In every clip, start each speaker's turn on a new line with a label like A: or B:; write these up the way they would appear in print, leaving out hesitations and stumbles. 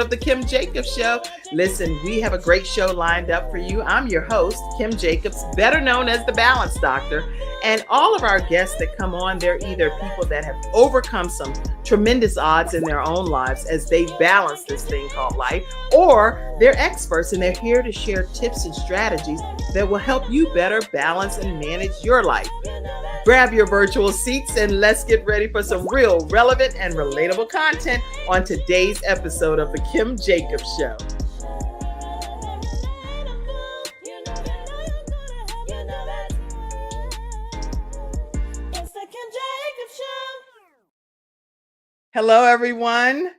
A: of the Kim Jacobs Show. Listen, we have a great show lined up for you. I'm your host, Kim Jacobs, better known as the Balance Doctor. And all of our guests that come on, they're either people that have overcome some tremendous odds in their own lives as they balance this thing called life, or they're experts and they're here to share tips and strategies that will help you better balance and manage your life. Grab your virtual seats and let's get ready for some real, relevant, and relatable content on today's episode of the Kim Jacobs Show. Hello, everyone.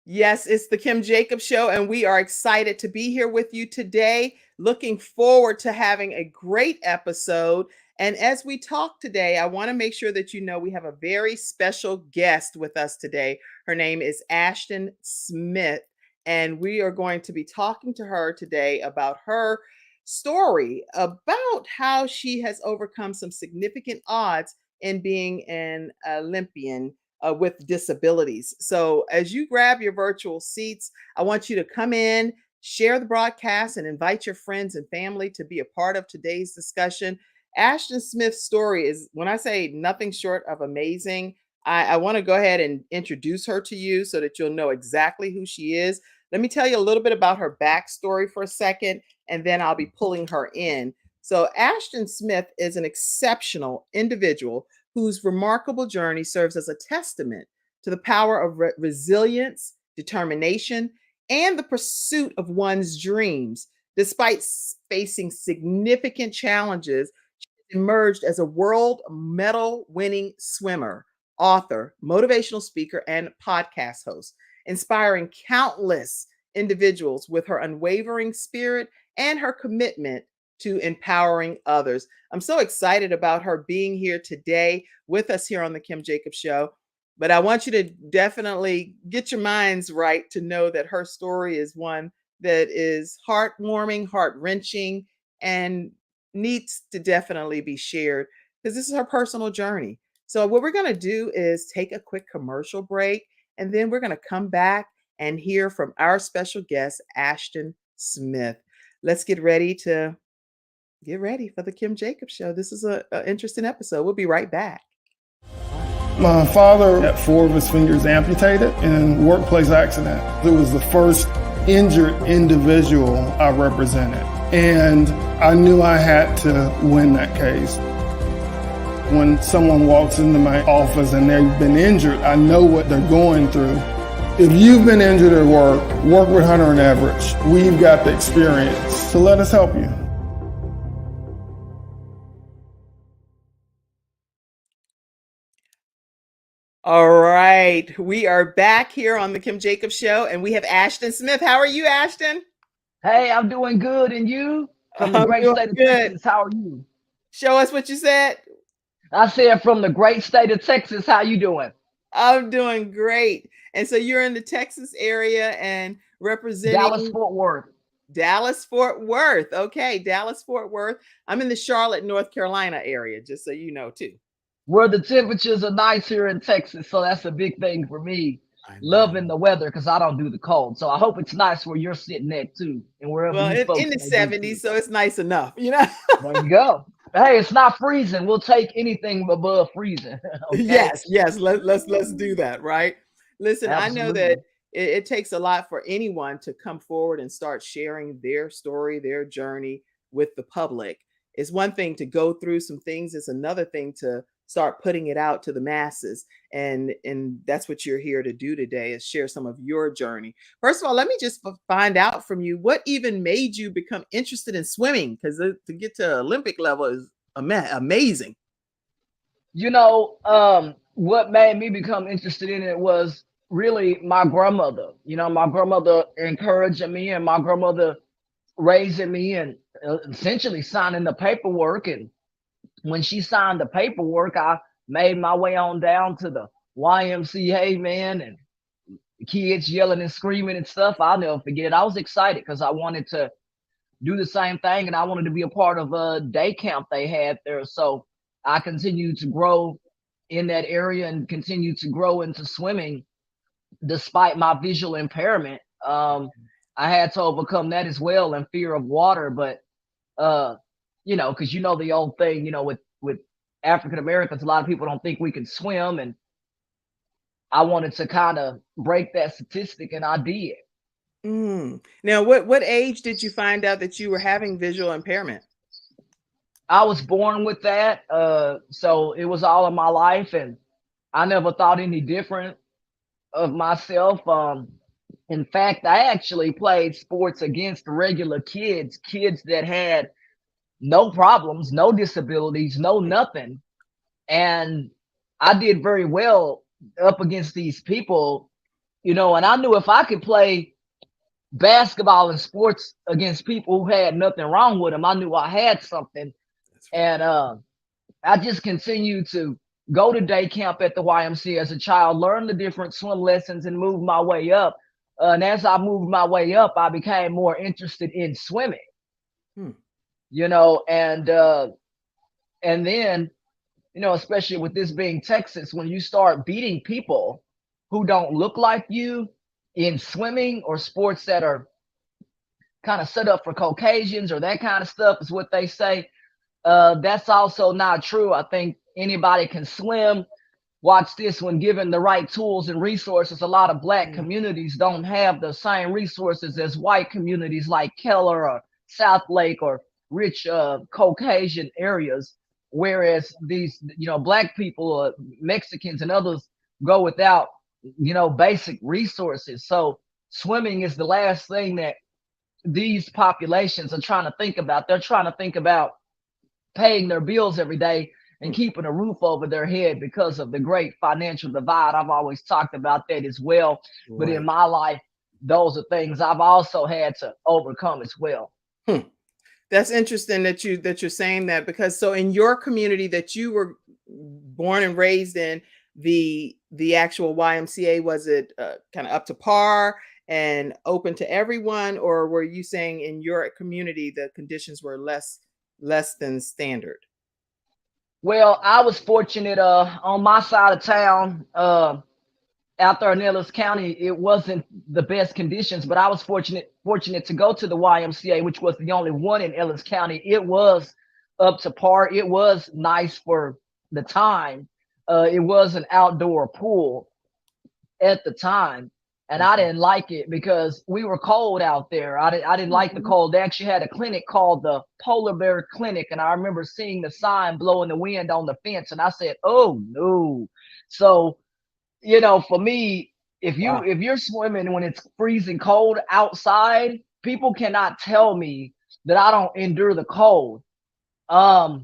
A: Yes, it's the Kim Jacobs Show, and we are excited to be here with you today. Looking forward to having a great episode. And as we talk today, I want to make sure that you know we have a very special guest with us today. Her name is Ashton Smith, and we are going to be talking to her today about her story, about how she has overcome some significant odds in being an Olympian with disabilities. So as you grab your virtual seats, I want you to come in, share the broadcast, and invite your friends and family to be a part of today's discussion. Ashton Smith's story is, when I say nothing short of amazing, I want to go ahead and introduce her to you so that you'll know exactly who she is. Let me tell you a little bit about her backstory for a second, and then I'll be pulling her in. So Ashton Smith is an exceptional individual whose remarkable journey serves as a testament to the power of resilience, determination, and the pursuit of one's dreams. Despite facing significant challenges, she emerged as a world medal winning swimmer, author, motivational speaker, and podcast host, inspiring countless individuals with her unwavering spirit and her commitment to empowering others. I'm so excited about her being here today with us here on the Kim Jacobs Show. But I want you to definitely get your minds right to know that her story is one that is heartwarming, heart-wrenching, and needs to definitely be shared because this is her personal journey. So what we're going to do is take a quick commercial break, and then we're going to come back and hear from our special guest, Ashton Smith. Let's get ready for the Kim Jacobs Show. This is an interesting episode. We'll be right back.
B: My father had 4 of his fingers amputated in a workplace accident. It was the first injured individual I represented, and I knew I had to win that case. When someone walks into my office and they've been injured, I know what they're going through. If you've been injured at work with Hunter and Average. We've got the experience, so let us help you.
A: All right, we are back here on the Kim Jacobs Show, and we have Ashton Smith. How are you, Ashton?
C: Hey, I'm doing good, and you? From the great state of Texas, how are you?
A: Show us what you said.
C: I said from the great state of Texas, how you doing?
A: I'm doing great. And so you're in the Texas area and representing
C: Dallas-Fort Worth.
A: Dallas-Fort Worth. Okay, Dallas-Fort Worth. I'm in the Charlotte, North Carolina area, just so you know, too.
C: Where the temperatures are nice here in Texas, so that's a big thing for me. Loving the weather because I don't do the cold. So I hope it's nice where you're sitting at, too. And wherever
A: well,
C: you folks
A: in the 70s, so it's nice enough, you know?
C: There you go. Hey, it's not freezing. We'll take anything above freezing.
A: Okay? Yes. Let's do that, right? Listen, absolutely. I know that it takes a lot for anyone to come forward and start sharing their story, their journey with the public. It's one thing to go through some things. It's another thing to start putting it out to the masses. And that's what you're here to do today, is share some of your journey. First of all, let me just find out from you, what even made you become interested in swimming? Because to get to Olympic level is amazing.
C: You know, what made me become interested in it was really my grandmother. You know, my grandmother encouraging me, and my grandmother raising me, and essentially signing the paperwork. And when she signed the paperwork, I made my way on down to the YMCA, man, and kids yelling and screaming and stuff. I'll never forget it. I was excited because I wanted to do the same thing, and I wanted to be a part of a day camp they had there. So I continued to grow in that area and continue to grow into swimming despite my visual impairment. I had to overcome that as well, and fear of water. But because the old thing, with African Americans, a lot of people don't think we can swim, and I wanted to kind of break that statistic, and I did.
A: Now, what age did you find out that you were having visual impairment?
C: I was born with that, so it was all of my life, and I never thought any different of myself. In fact, I actually played sports against regular kids that had no problems, no disabilities, no nothing. And I did very well up against these people, and I knew if I could play basketball and sports against people who had nothing wrong with them, I knew I had something. And I just continued to go to day camp at the YMCA as a child, learn the different swim lessons, and move my way up. And as I moved my way up, I became more interested in swimming. And then, especially with this being Texas, when you start beating people who don't look like you in swimming or sports that are kind of set up for Caucasians or that kind of stuff, is what they say. That's also not true. I think anybody can swim. Watch this: when given the right tools and resources, a lot of Black communities don't have the same resources as white communities like Keller or South Lake or rich Caucasian areas. Whereas these, Black people, Mexicans and others go without, basic resources. So swimming is the last thing that these populations are trying to think about. They're trying to think about paying their bills every day and keeping a roof over their head because of the great financial divide. I've always talked about that as well. Right. But in my life, those are things I've also had to overcome as well.
A: That's interesting that you're saying that, because so in your community that you were born and raised in, the actual YMCA, was it kind of up to par and open to everyone, or were you saying in your community the conditions were less than standard?
C: Well, I was fortunate on my side of town, out there in Ellis County. It wasn't the best conditions, but I was fortunate to go to the YMCA, which was the only one in Ellis County. It was up to par. It was nice for the time. It was an outdoor pool at the time. And I didn't like it because we were cold out there. I didn't like the cold. They actually had a clinic called the Polar Bear Clinic. And I remember seeing the sign blowing the wind on the fence. And I said, oh, no. So, for me, if you're swimming when it's freezing cold outside, people cannot tell me that I don't endure the cold. Wow.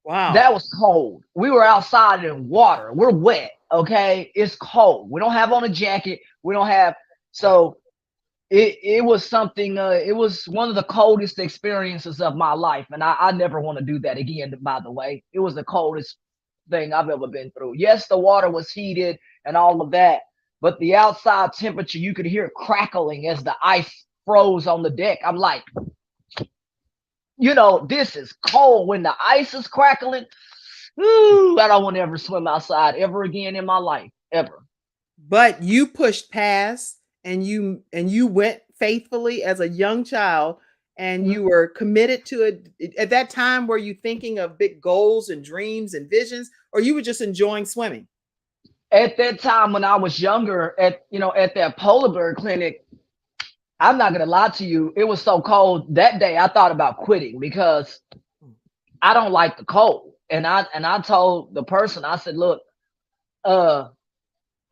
C: That was cold. We were outside in water. We're wet. Okay, it's cold. We don't have on a jacket. We don't have, so it was something. It was one of the coldest experiences of my life, and I never want to do that again. By the way, it was the coldest thing I've ever been through. Yes, the water was heated and all of that, but the outside temperature, you could hear crackling as the ice froze on the deck. I'm like, this is cold when the ice is crackling. Ooh, I don't want to ever swim outside ever again in my life, ever.
A: But you pushed past, and you went faithfully as a young child, and you were committed to it. At that time, were you thinking of big goals and dreams and visions, or you were just enjoying swimming?
C: At that time, when I was younger, at that Polar Bear Clinic, I'm not gonna lie to you, it was so cold that day. I thought about quitting because I don't like the cold. And I told the person, I said, look, I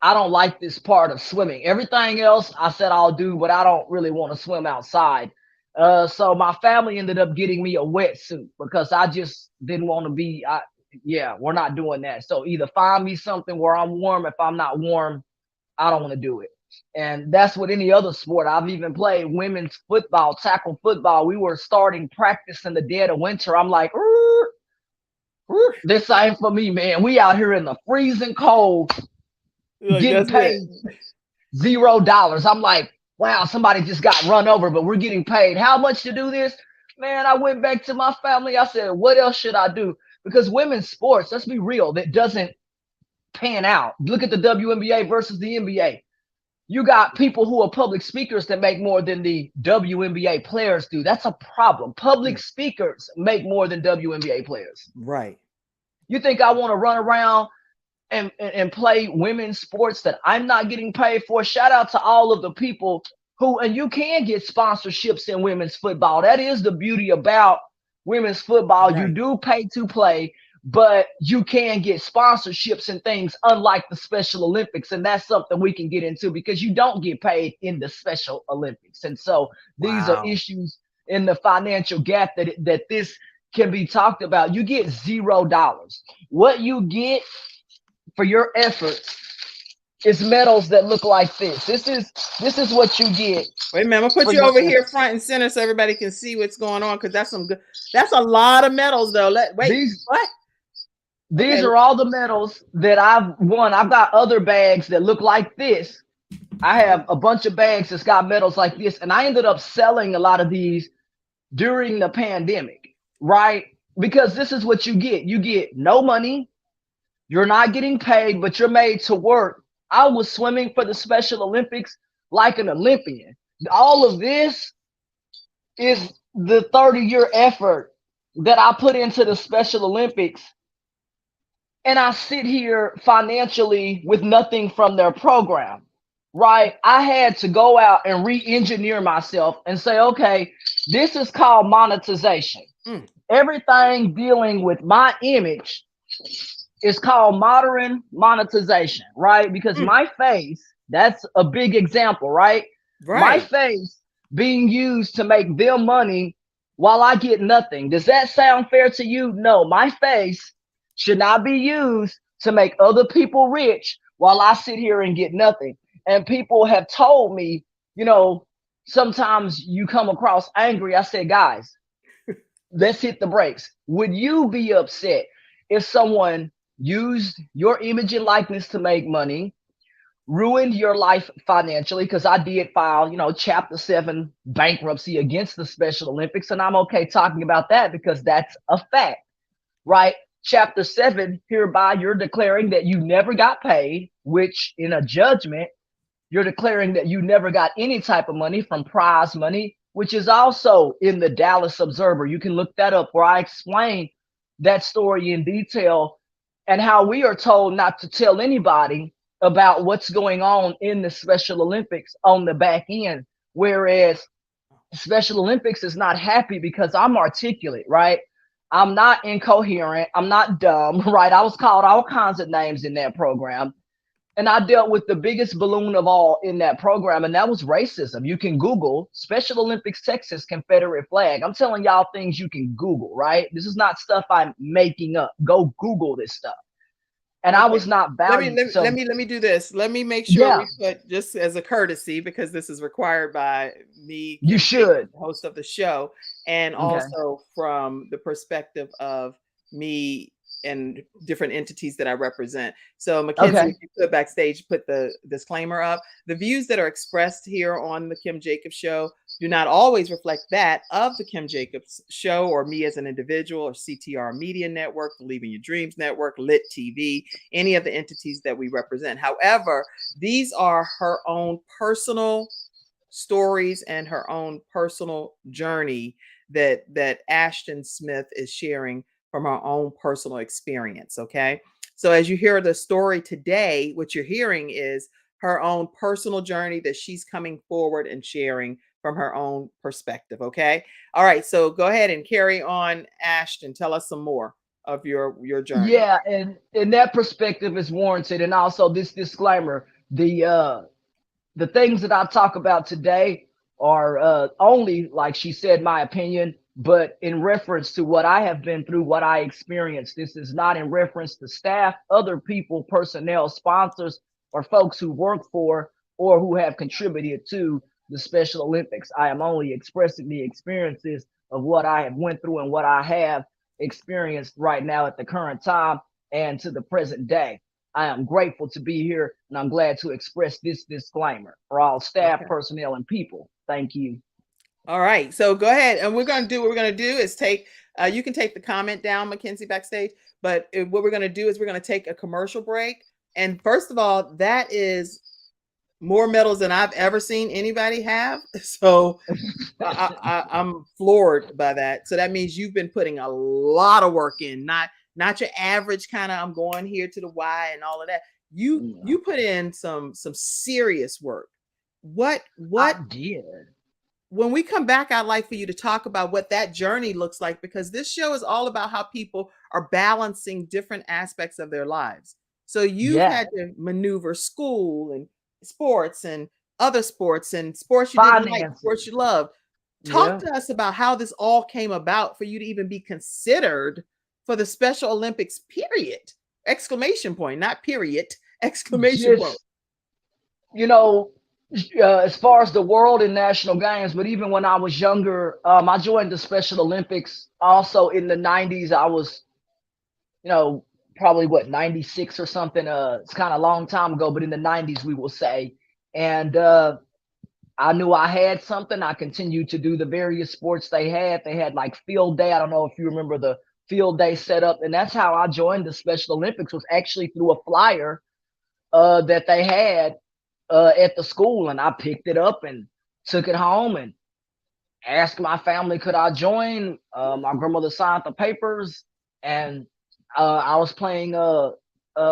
C: don't like this part of swimming. Everything else, I said I'll do, but I don't really want to swim outside. So my family ended up getting me a wetsuit because I just didn't want to be, we're not doing that. So either find me something where I'm warm. If I'm not warm, I don't want to do it. And that's with any other sport. I've even played women's football, tackle football. We were starting practice in the dead of winter. I'm like, this ain't for me, man. We out here in the freezing cold, getting paid $0. I'm like, wow, somebody just got run over, but we're getting paid how much to do this? Man, I went back to my family. I said, what else should I do? Because women's sports, let's be real, that doesn't pan out. Look at the WNBA versus the NBA. You got people who are public speakers that make more than the WNBA players do. That's a problem. Public speakers make more than WNBA players.
A: Right.
C: You think I want to run around and play women's sports that I'm not getting paid for? Shout out to all of the people who, and you can get sponsorships in women's football. That is the beauty about women's football.
A: Right.
C: You do pay to play, but you can get sponsorships and things, unlike the Special Olympics. And that's something we can get into because you don't get paid in the Special Olympics. And so these are issues in the financial gap that this can be talked about. You get $0. What you get for your efforts is medals that look like this. This is what you get.
A: Wait a minute, I'm gonna put you over here front and center so everybody can see what's going on, because that's some good. That's a lot of medals, though. These
C: are all the medals that I've won. I've got other bags that look like this. I have a bunch of bags that's got medals like this, and I ended up selling a lot of these during the pandemic, right? Because this is what you get. You get no money. You're not getting paid, but you're made to work. I was swimming for the Special Olympics like an Olympian. All of this is the 30-year effort that I put into the Special Olympics. And I sit here financially with nothing from their program, right? I had to go out and re-engineer myself and say, okay, this is called monetization. Everything dealing with my image is called modern monetization, right? Because my face, that's a big example, right? My face being used to make them money while I get nothing. Does that sound fair to you? No, my face should not be used to make other people rich while I sit here and get nothing. And people have told me, you know, sometimes you come across angry. I said, guys, let's hit the brakes. Would you be upset if someone used your image and likeness to make money, ruined your life financially? Because I did file, you know, Chapter 7 bankruptcy against the Special Olympics, and I'm okay talking about that because that's a fact, right? Chapter 7, hereby you're declaring that you never got paid, which in a judgment, you're declaring that you never got any type of money from prize money, which is also in the Dallas Observer. You can look that up, where I explain that story in detail and how we are told not to tell anybody about what's going on in the Special Olympics on the back end. Whereas Special Olympics is not happy because I'm articulate, right? I'm not incoherent. I'm not dumb, right? I was called all kinds of names in that program. And I dealt with the biggest balloon of all in that program, and that was racism. You can Google Special Olympics Texas Confederate flag. I'm telling y'all things you can Google, right? This is not stuff I'm making up. Go Google this stuff. And I was not valued.
A: Let me do this. Let me make sure we put, just as a courtesy, because this is required by me.
C: You should.
A: Host of the show, and also from the perspective of me and different entities that I represent. So Mackenzie, if you put backstage, put the disclaimer up. The views that are expressed here on the Kim Jacobs Show do not always reflect that of the Kim Jacobs Show or me as an individual, or CTR Media Network, Believing Your Dreams Network, Lit TV, any of the entities that we represent. However, these are her own personal stories and her own personal journey that Ashton Smith is sharing from our own personal experience. Okay. So as you hear the story today, what you're hearing is her own personal journey that she's coming forward and sharing from her own perspective. Okay. All right. So go ahead and carry on, Ashton. Tell us some more of your journey.
C: Yeah. And that perspective is warranted. And also this disclaimer, the things that I talk about today are only, like she said, my opinion, but in reference to what I have been through, what I experienced. This is not in reference to staff, other people, personnel, sponsors, or folks who work for or who have contributed to the Special Olympics. I am only expressing the experiences of what I have went through and what I have experienced right now at the current time and to the present day. I am grateful to be here, and I'm glad to express this disclaimer for all staff, personnel, and people. Thank you.
A: All right. So go ahead. And what we're going to do is take, you can take the comment down, Mackenzie, backstage. But what we're going to do is we're going to take a commercial break. And first of all, that is more medals than I've ever seen anybody have. So I'm floored by that. So that means you've been putting a lot of work in, not your average kind of I'm going here to the Y and all of that. You put in some serious work. What
C: I did.
A: When we come back, I'd like for you to talk about what that journey looks like, because this show is all about how people are balancing different aspects of their lives. So you've had to maneuver school and sports and other sports and sports you didn't like, sports you love. Talk to us about how this all came about for you to even be considered for the Special Olympics, period. Exclamation point, not period. Exclamation point.
C: You know, as far as the world and national games, but even when I was younger, I joined the Special Olympics also in the 90s. I was, probably 96 or something. It's kind of a long time ago, but in the 90s, we will say. And I knew I had something. I continued to do the various sports they had. They had like field day. I don't know if you remember the field day setup. And that's how I joined the Special Olympics, was actually through a flyer that they had at the school, and I picked it up and took it home and asked my family, could I join? My grandmother signed the papers, and I was playing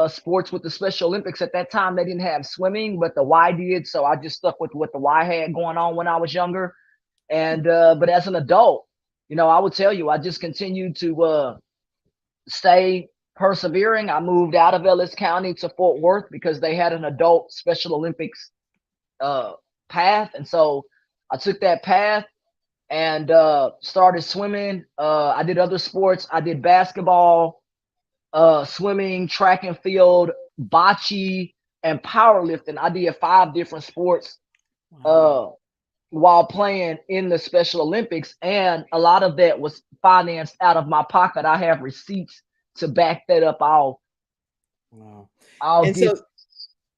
C: sports with the Special Olympics. At that time, they didn't have swimming, but the Y did, so I just stuck with what the Y had going on when I was younger. And but as an adult, I would tell you, I just continued to stay persevering. I moved out of Ellis County to Fort Worth because they had an adult Special Olympics path. And so I took that path and started swimming. I did other sports. I did basketball, swimming, track and field, bocce, and powerlifting. I did 5 different sports while playing in the Special Olympics. And a lot of that was financed out of my pocket. I have receipts to back that up.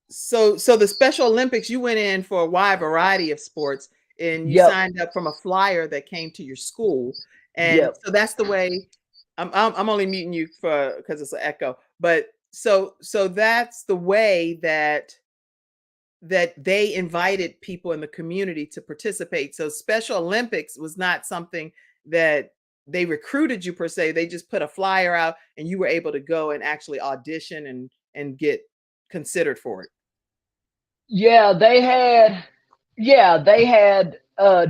A: So the Special Olympics, you went in for a wide variety of sports, and you signed up from a flyer that came to your school. And so that's the way. I'm only muting you because it's an echo, but so that's the way that they invited people in the community to participate. So Special Olympics was not something that they recruited you per se. They just put a flyer out and you were able to go and actually audition and get considered for it.
C: They had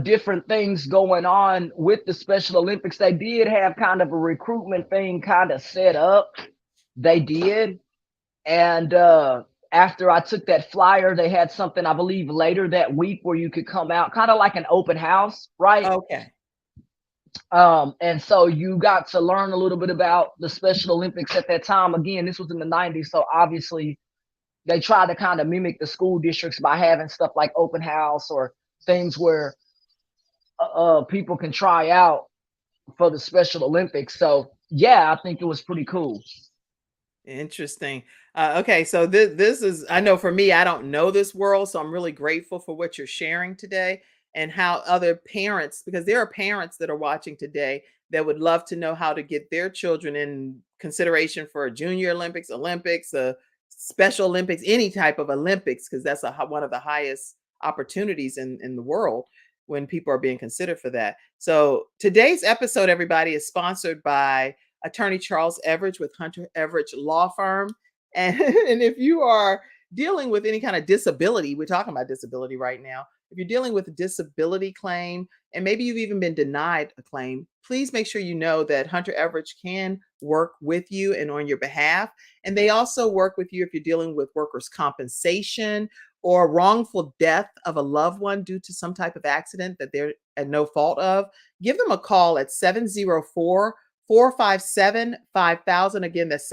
C: different things going on with the Special Olympics. They did have kind of a recruitment thing kind of set up. They did. And after I took that flyer, they had something, I believe, later that week where you could come out, kind of like an open house, right?
A: Okay.
C: And so you got to learn a little bit about the Special Olympics at that time. Again, this was in the 90s. So obviously they tried to kind of mimic the school districts by having stuff like open house or things where people can try out for the Special Olympics. So I think it was pretty cool.
A: Interesting. Okay. So this is, I know for me, I don't know this world. So I'm really grateful for what you're sharing today, and how other parents, because there are parents that are watching today that would love to know how to get their children in consideration for a Junior Olympics, Special Olympics, any type of Olympics, because that's one of the highest opportunities in the world when people are being considered for that. So today's episode, everybody, is sponsored by Attorney Charles Everidge with Hunter Everidge Law Firm. And if you are dealing with any kind of disability, we're talking about disability right now. If you're dealing with a disability claim, and maybe you've even been denied a claim, please make sure you know that Hunter Everidge can work with you and on your behalf. And they also work with you if you're dealing with workers' compensation or wrongful death of a loved one due to some type of accident that they're at no fault of. Give them a call at 704-457-5000. Again, that's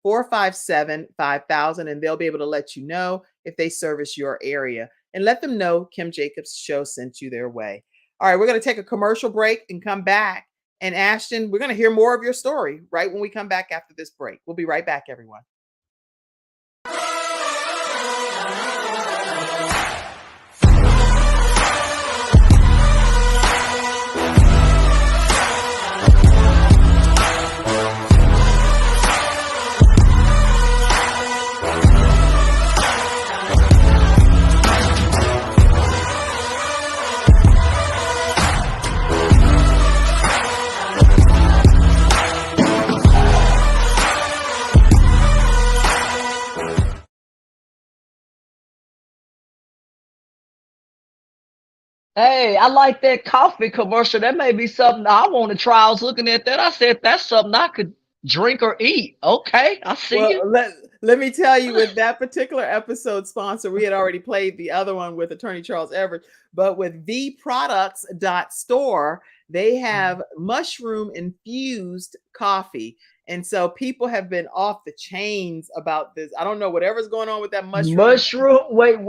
A: 704-457-5000, and they'll be able to let you know if they service your area. And let them know Kim Jacobs' show sent you their way. All right, we're going to take a commercial break and come back. And Ashton, we're going to hear more of your story right when we come back after this break. We'll be right back, everyone.
C: Hey, I like that coffee commercial. That may be something I want to try. I was looking at that. I said, that's something I could drink or eat. Okay, I see
A: Well,
C: you.
A: let me tell you, with that particular episode sponsor, we had already played the other one with Attorney Charles Everett, but with vproducts.store, they have mushroom infused coffee. And so people have been off the chains about this. I don't know whatever's going on with that mushroom.
C: Mushroom. Wait.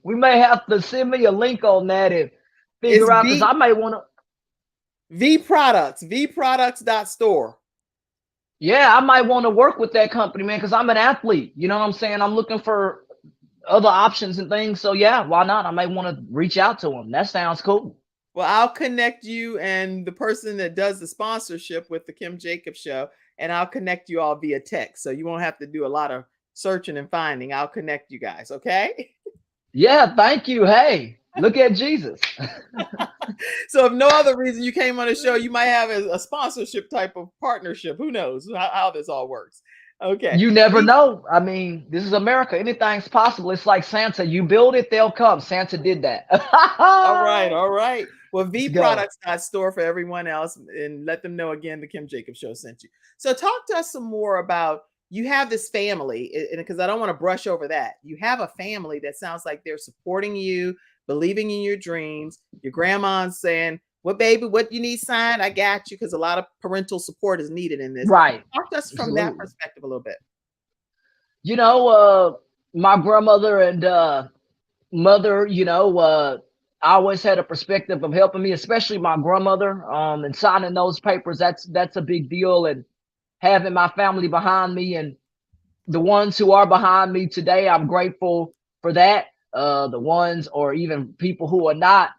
C: We may have to send me a link on that and
A: It's
C: figure out because I may want to.
A: vproducts.store.
C: Yeah, I might want to work with that company, man, because I'm an athlete. You know what I'm saying? I'm looking for other options and things. So yeah, why not? I might want to reach out to them. That sounds cool.
A: Well, I'll connect you and the person that does the sponsorship with the Kim Jacobs Show, and I'll connect you all via text. So you won't have to do a lot of searching and finding. I'll connect you guys. Okay.
C: Yeah, thank you. Hey, look at Jesus.
A: So if no other reason you came on the show, you might have a sponsorship type of partnership. Who knows how this all works? Okay.
C: You never know. I mean, this is America. Anything's possible. It's like Santa. You build it, they'll come. Santa did that.
A: All right. All right. Well,
C: Go.
A: vproducts.store for everyone else, and let them know again the Kim Jacobs Show sent you. So talk to us some more about, you have this family, and because I don't want to brush over that. You have a family that sounds like they're supporting you, believing in your dreams. Your grandma's saying, "What baby, what you need signed? I got you," because a lot of parental support is needed in this.
C: Right.
A: Talk to us from that
C: Absolutely.
A: perspective a little bit.
C: You know, my grandmother and mother, I always had a perspective of helping me, especially my grandmother, and signing those papers. That's a big deal. And having my family behind me and the ones who are behind me today, I'm grateful for that. The ones or even people who are not,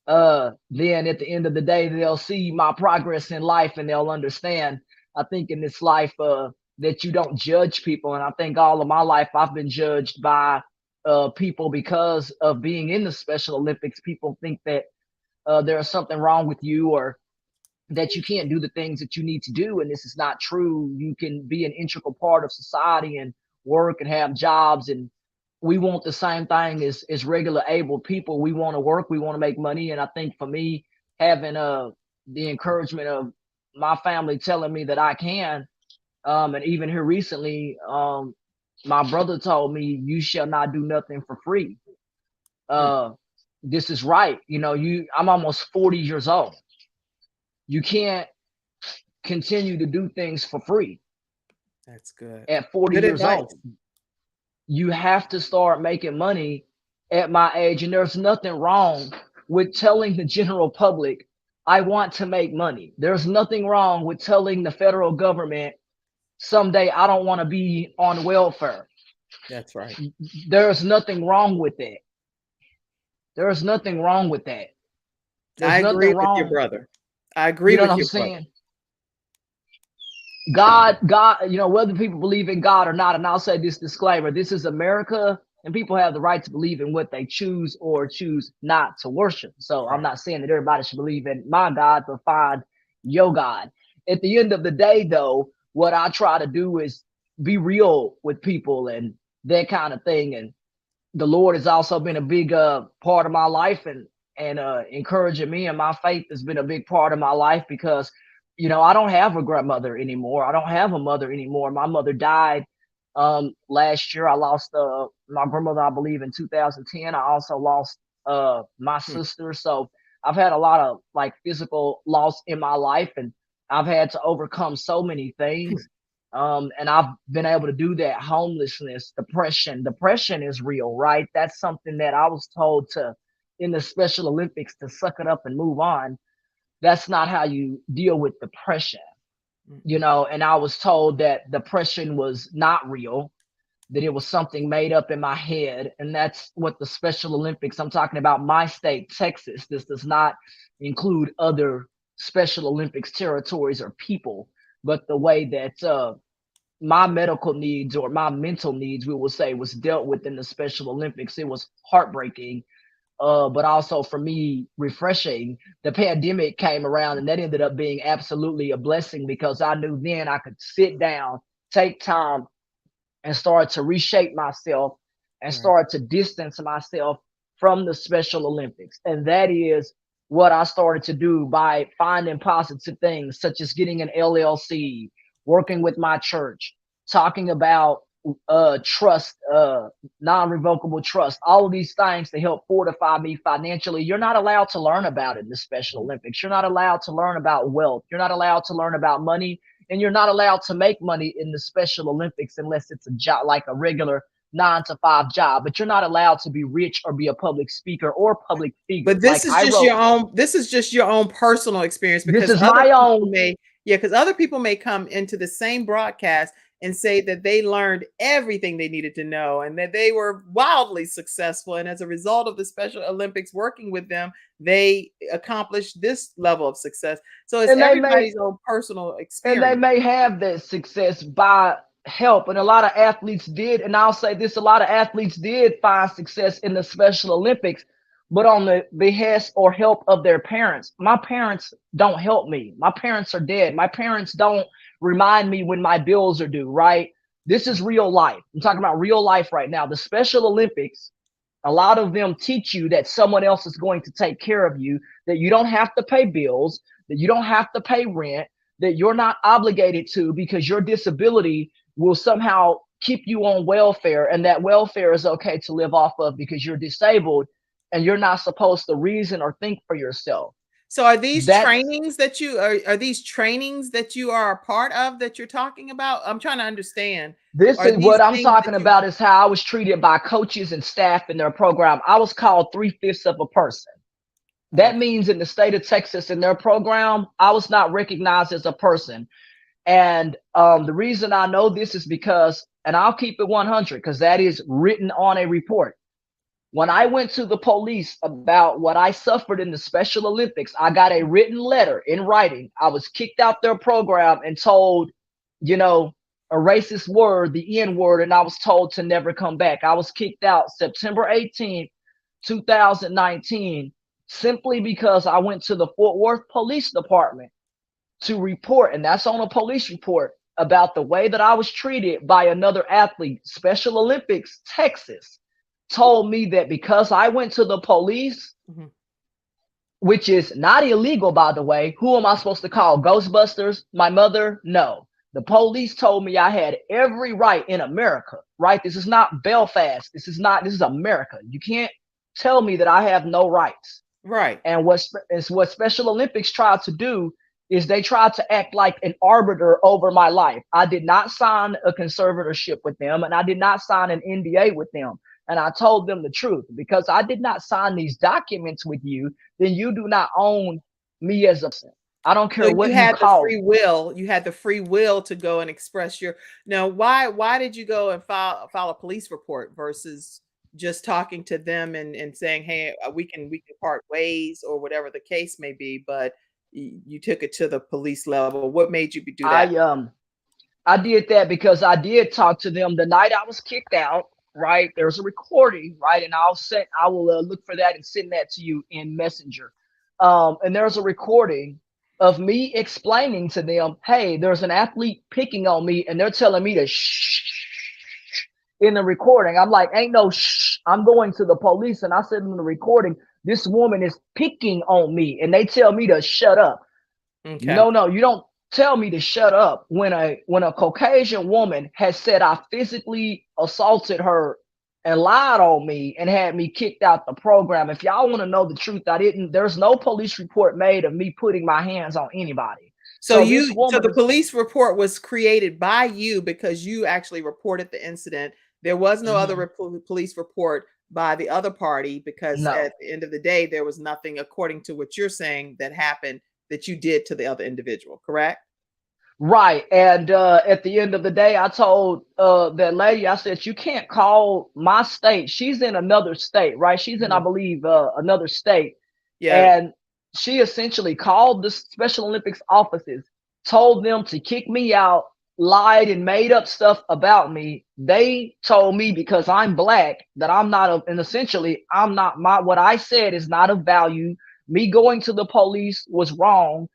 C: then at the end of the day, they'll see my progress in life and they'll understand. I think in this life, that you don't judge people. And I think all of my life I've been judged by people because of being in the Special Olympics. People think that there's something wrong with you or that you can't do the things that you need to do. And this is not true. You can be an integral part of society and work and have jobs. And we want the same thing as regular able people. We want to work, we want to make money. And I think for me, having the encouragement of my family telling me that I can, and even here recently, my brother told me, you shall not do nothing for free. This is right. I'm almost 40 years old. You can't continue to do things for free.
A: That's good.
C: At 40
A: Good
C: years
A: advice.
C: old. You have to start making money at my age. And there's nothing wrong with telling the general public, I want to make money. There's nothing wrong with telling the federal government someday I don't want to be on welfare.
A: That's right.
C: There's nothing wrong with that. There's nothing wrong with that. There's
A: I agree
C: nothing
A: with
C: wrong.
A: your brother. I agree
C: You know
A: with
C: what I'm
A: your brother.
C: saying? God, whether people believe in God or not, and I'll say this disclaimer, this is America, and people have the right to believe in what they choose or choose not to worship. So I'm not saying that everybody should believe in my God, but find your God. At the end of the day, though, what I try to do is be real with people and that kind of thing. And the Lord has also been a big part of my life, and encouraging me, and my faith has been a big part of my life because I don't have a grandmother anymore. I don't have a mother anymore. My mother died last year. I lost my grandmother, I believe, in 2010. I also lost my sister. So I've had a lot of like physical loss in my life, and I've had to overcome so many things. And I've been able to do that. Homelessness, depression is real, right? That's something that I was told to in the Special Olympics to suck it up and move on. That's not how you deal with depression, and I was told that depression was not real, that it was something made up in my head. And that's what the Special Olympics, I'm talking about my state, Texas. This does not include other Special Olympics territories or people, but the way that my medical needs or my mental needs, we will say, was dealt with in the Special Olympics. It was heartbreaking. But also for me, refreshing. The pandemic came around, and that ended up being absolutely a blessing because I knew then I could sit down, take time, and start to reshape myself and start to distance myself from the Special Olympics. And that is what I started to do by finding positive things, such as getting an LLC, working with my church, talking about trust, non-revocable trust, all of these things to help fortify me financially. You're not allowed to learn about it in the Special Olympics. You're not allowed to learn about wealth. You're not allowed to learn about money, and you're not allowed to make money in the Special Olympics unless it's a job, like a regular 9-to-5 job. But you're not allowed to be rich or be a public speaker or public figure.
A: But this is just your own. This is just your own personal experience, because
C: this is my own.
A: Because other people may come into the same broadcast and say that they learned everything they needed to know and that they were wildly successful. And as a result of the Special Olympics working with them, they accomplished this level of success. So it's everybody's own personal experience.
C: And they may have that success by help. And a lot of athletes did. And I'll say this, a lot of athletes did find success in the Special Olympics, but on the behest or help of their parents. My parents don't help me. My parents are dead. My parents don't remind me when my bills are due, right? This is real life. I'm talking about real life right now. The Special Olympics, a lot of them teach you that someone else is going to take care of you, that you don't have to pay bills, that you don't have to pay rent, that you're not obligated to, because your disability will somehow keep you on welfare, and that welfare is okay to live off of because you're disabled and you're not supposed to reason or think for yourself.
A: So are these trainings that you are these trainings that you are a part of that you're talking about? I'm trying to understand.
C: This is what I'm talking about, is how I was treated by coaches and staff in their program. I was called 3/5 of a person. That means in the state of Texas, in their program, I was not recognized as a person. And the reason I know this is because, and I'll keep it 100 because that is written on a report. When I went to the police about what I suffered in the Special Olympics, I got a written letter in writing. I was kicked out their program and told, you know, a racist word, the N word, and I was told to never come back. I was kicked out September 18th, 2019, simply because I went to the Fort Worth Police Department to report, and that's on a police report, about the way that I was treated by another athlete. Special Olympics, Texas, told me that because I went to the police, which is not illegal, by the way. Who am I supposed to call? Ghostbusters? My mother? No. The police told me I had every right in America, right? This is not Belfast. This is America. You can't tell me that I have no rights.
A: Right.
C: And what Special Olympics tried to do is they tried to act like an arbiter over my life. I did not sign a conservatorship with them, and I did not sign an NDA with them. And I told them the truth, because I did not sign these documents with you, then you do not own me as a person. I don't care what you call it.
A: You had the free will to go and express your. Now, why did you go and file a police report versus just talking to them and saying, hey, we can part ways, or whatever the case may be, but you took it to the police level? What made you do that?
C: I did that because I did talk to them the night I was kicked out. Right, there's a recording, right, and I will look for that and send that to you in Messenger. And there's a recording of me explaining to them, hey, there's an athlete picking on me, and they're telling me to shh in the recording. I'm like, ain't no shh. I'm going to the police, and I said in the recording, this woman is picking on me, and they tell me to shut up. Okay. No, you don't tell me to shut up when a Caucasian woman has said I physically assaulted her and lied on me and had me kicked out the program. If y'all want to know the truth, there's no police report made of me putting my hands on anybody.
A: So the police report was created by you because you actually reported the incident. There was no other police report by the other party, because at the end of the day, there was nothing, according to what you're saying, that happened that you did to the other individual, correct?
C: Right. And at the end of the day, I told that lady, I said, you can't call my state. She's in another state, right? She's in, I believe, another state. Yeah. And she essentially called the Special Olympics offices, told them to kick me out, lied and made up stuff about me. They told me because I'm black that I'm not, and essentially I'm not, what I said is not of value. Me going to the police was wrong.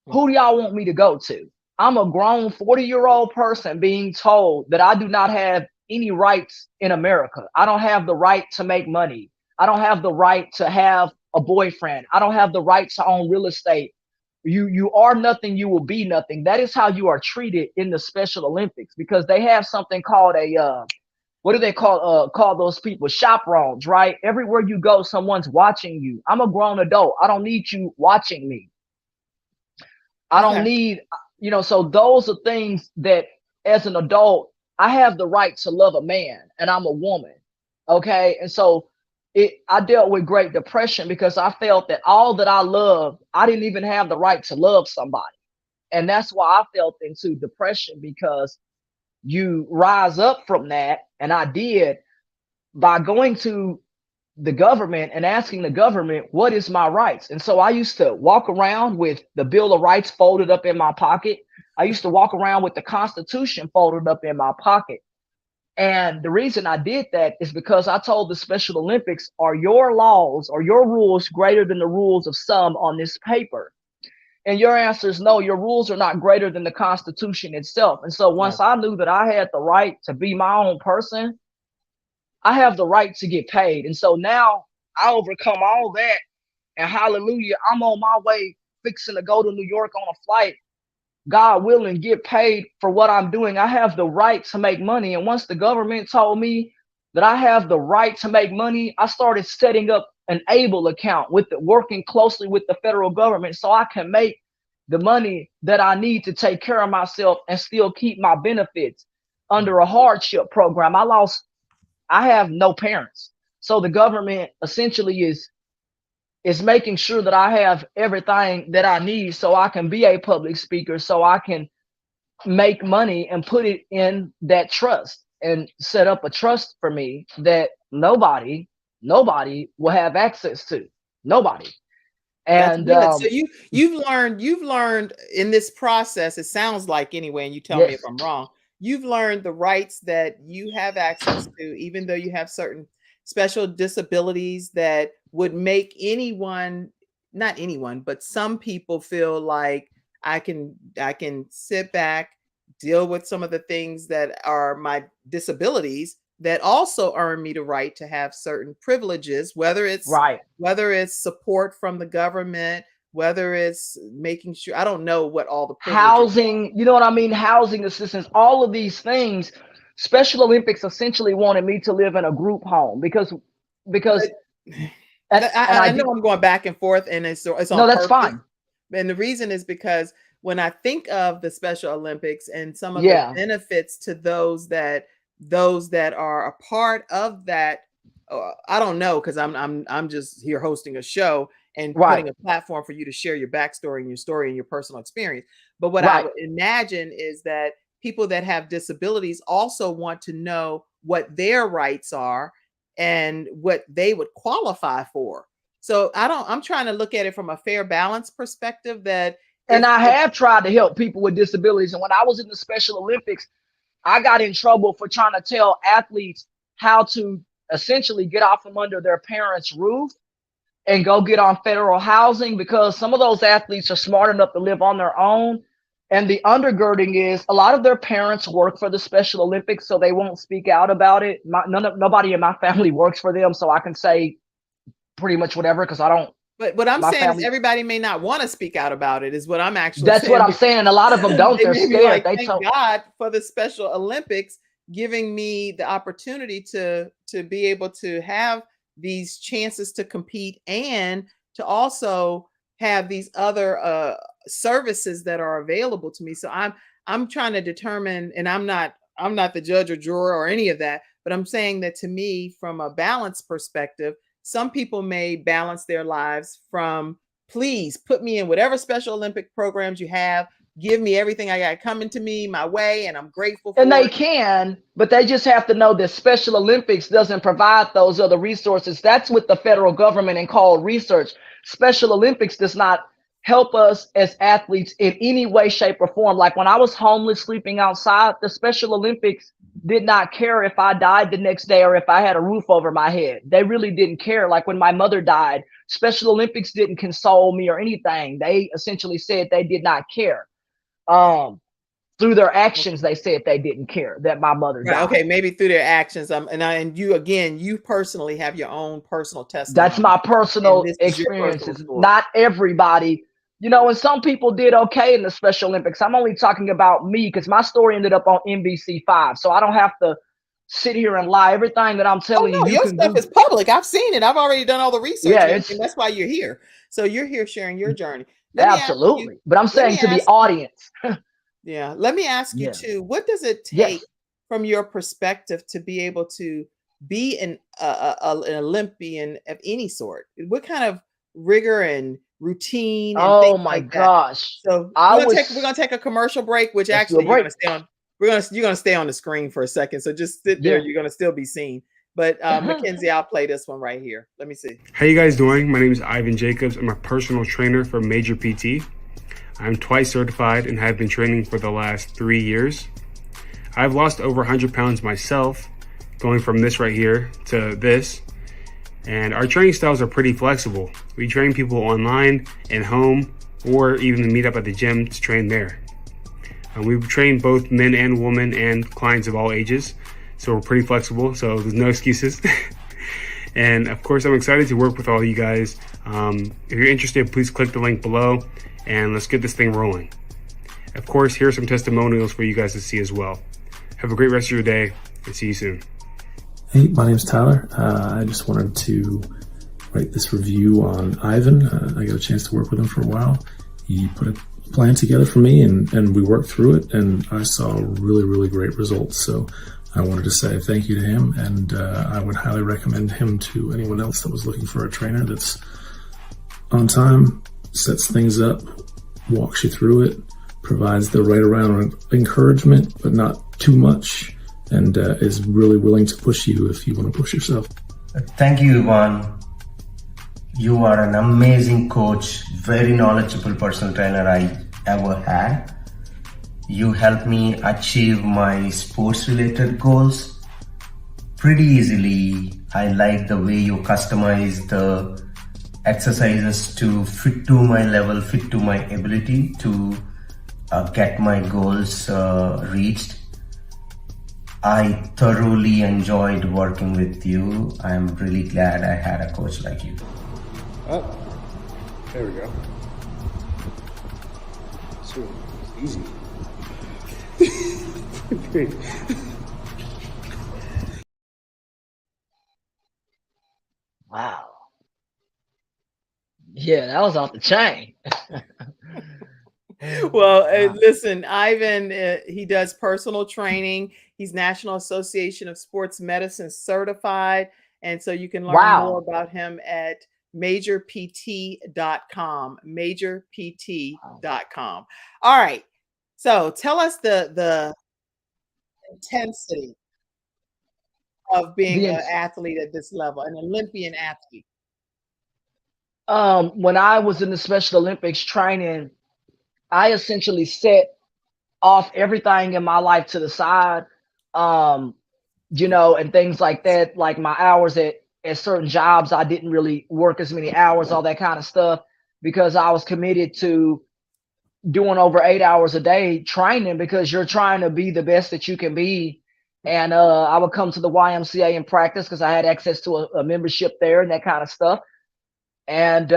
C: Who do y'all want me to go to? I'm a grown 40-year-old person being told that I do not have any rights in America. I don't have the right to make money. I don't have the right to have a boyfriend. I don't have the right to own real estate. You are nothing, you will be nothing. That is how you are treated in the Special Olympics, because they have something called a what do they call those people? Chaperones, right? Everywhere you go, someone's watching you. I'm a grown adult. I don't need you watching me. I don't need, so those are things that as an adult, I have the right to love a man, and I'm a woman. Okay. And so I dealt with Great Depression because I felt that all that I loved, I didn't even have the right to love somebody. And that's why I felt into depression, because you rise up from that. And I did, by going to the government and asking the government, what is my rights? And so I used to walk around with the Bill of Rights folded up in my pocket. I used to walk around with the Constitution folded up in my pocket. And the reason I did that is because I told the Special Olympics, are your laws or your rules greater than the rules of some on this paper? And your answer is no, your rules are not greater than the Constitution itself. And so once I knew that I had the right to be my own person, I have the right to get paid. And so now I overcome all that, and hallelujah, I'm on my way fixing to go to New York on a flight, God willing, get paid for what I'm doing. I have the right to make money. And once the government told me that I have the right to make money, I started setting up an ABLE account working closely with the federal government so I can make the money that I need to take care of myself and still keep my benefits under a hardship program. I have no parents. So the government essentially is making sure that I have everything that I need so I can be a public speaker, so I can make money and put it in that trust and set up a trust for me that nobody will have access to. Nobody. And
A: so you've learned in this process, it sounds like anyway, and you tell me if I'm wrong, you've learned the rights that you have access to, even though you have certain special disabilities that would make not anyone, but some people feel like I can sit back, deal with some of the things that are my disabilities that also earn me the right to have certain privileges, whether it's support from the government, whether it's making sure, I don't know what all the
C: housing, you know what I mean? Housing assistance, all of these things. Special Olympics essentially wanted me to live in a group home because
A: I know I'm going back and forth, and it's on
C: no, that's
A: purpose.
C: fine.
A: And the reason is because when I think of the Special Olympics and some of the benefits to those that are a part of that, I don't know, because I'm just here hosting a show and putting a platform for you to share your backstory and your story and your personal experience. But what I would imagine is that people that have disabilities also want to know what their rights are and what they would qualify for. So I'm trying to look at it from a fair balance perspective
C: and I have tried to help people with disabilities. And when I was in the Special Olympics, I got in trouble for trying to tell athletes how to essentially get off from under their parents' roof and go get on federal housing, because some of those athletes are smart enough to live on their own. And the undergirding is a lot of their parents work for the Special Olympics, so they won't speak out about it. Nobody in my family works for them, so I can say pretty much whatever, because I don't.
A: But what I'm saying is everybody may not want to speak out about it, is what I'm actually
C: saying. That's what I'm saying. A lot of them don't. They're scared.
A: Thank God for the Special Olympics giving me the opportunity to be able to have these chances to compete and to also have these other services that are available to me. So I'm trying to determine, and I'm not the judge or juror or any of that, but I'm saying that to me, from a balance perspective, some people may balance their lives from, please put me in whatever Special Olympic programs you have, give me everything I got coming to me my way, and I'm grateful for it.
C: And they can, but they just have to know that Special Olympics doesn't provide those other resources. That's with the federal government and called research. Special Olympics does not help us as athletes in any way, shape, or form. Like when I was homeless sleeping outside, the Special Olympics did not care if I died the next day or if I had a roof over my head. They really didn't care. Like when my mother died, Special Olympics didn't console me or anything. They essentially said they did not care. through their actions, they said they didn't care that my mother
A: Right.
C: died.
A: Okay. Maybe through their actions. And you, again, you personally have your own personal testimony.
C: That's my personal
A: and this is your personal
C: experiences.
A: story.
C: Not everybody, you know, and some people did okay in the Special Olympics. I'm only talking about me because my story ended up on NBC5. So I don't have to sit here and lie. Everything that I'm
A: Oh
C: telling
A: no,
C: you
A: your
C: can
A: stuff is
C: Google.
A: public. I've seen it. I've already done all the research.
C: Yeah,
A: and
C: it's
A: everything. That's why you're here. So you're here sharing your journey. Let me ask you.
C: absolutely. But I'm
A: Let
C: saying
A: me
C: to the
A: ask you.
C: audience.
A: Yeah. Let me ask you
C: Yeah.
A: too. What does it take
C: Yes.
A: from your perspective to be able to be an Olympian of any sort? What kind of rigor and routine and
C: Oh
A: things
C: my
A: like that?
C: gosh.
A: So
C: I
A: we're
C: was
A: gonna take a commercial break, which
C: let's do a
A: actually you're
C: break.
A: gonna stay on. You're gonna stay on the screen for a second. So just sit there.
C: Yeah.
A: You're gonna still be seen. But Mackenzie, I'll play this one right here. Let me see.
D: How you guys doing? My name is Ivan Jacobs. I'm a personal trainer for Major PT. I'm twice certified and have been training for the last 3 years. I've lost over 100 pounds myself, going from this right here to this. And our training styles are pretty flexible. We train people online and home, or even meet up at the gym to train there. We've trained both men and women and clients of all ages. So we're pretty flexible, so there's no excuses. And of course, I'm excited to work with all you guys. If you're interested, please click the link below and let's get this thing rolling. Of course, here are some testimonials for you guys to see as well. Have a great rest of your day and see you soon.
E: Hey, my name's Tyler. I just wanted to write this review on Ivan. I got a chance to work with him for a while. He put a plan together for me and we worked through it, and I saw really, really great results. So I wanted to say thank you to him, and I would highly recommend him to anyone else that was looking for a trainer that's on time, sets things up, walks you through it, provides the right amount of encouragement, but not too much, and is really willing to push you if you want to push yourself.
F: Thank you, Ivan. You are an amazing coach, very knowledgeable personal trainer I ever had. You helped me achieve my sports-related goals pretty easily. I like the way you customize the exercises to fit to my level, fit to my ability to get my goals reached. I thoroughly enjoyed working with you. I'm really glad I had a coach like you.
D: Oh, there we go. So it's easy. Great.
C: Wow. Yeah, that was off the chain.
A: Well, listen, Ivan, he does personal training. He's National Association of Sports Medicine certified. And so you can learn more about him at majorpt.com, majorpt.com. All right. So tell us the intensity of being an athlete at this level, an Olympian athlete.
C: When I was in the Special Olympics training, I essentially set off everything in my life to the side, you know, and things like that, like my hours at certain jobs. I didn't really work as many hours, all that kind of stuff, because I was committed to doing over 8 hours a day training, because you're trying to be the best that you can be. And I would come to the YMCA and practice because I had access to a membership there and that kind of stuff. And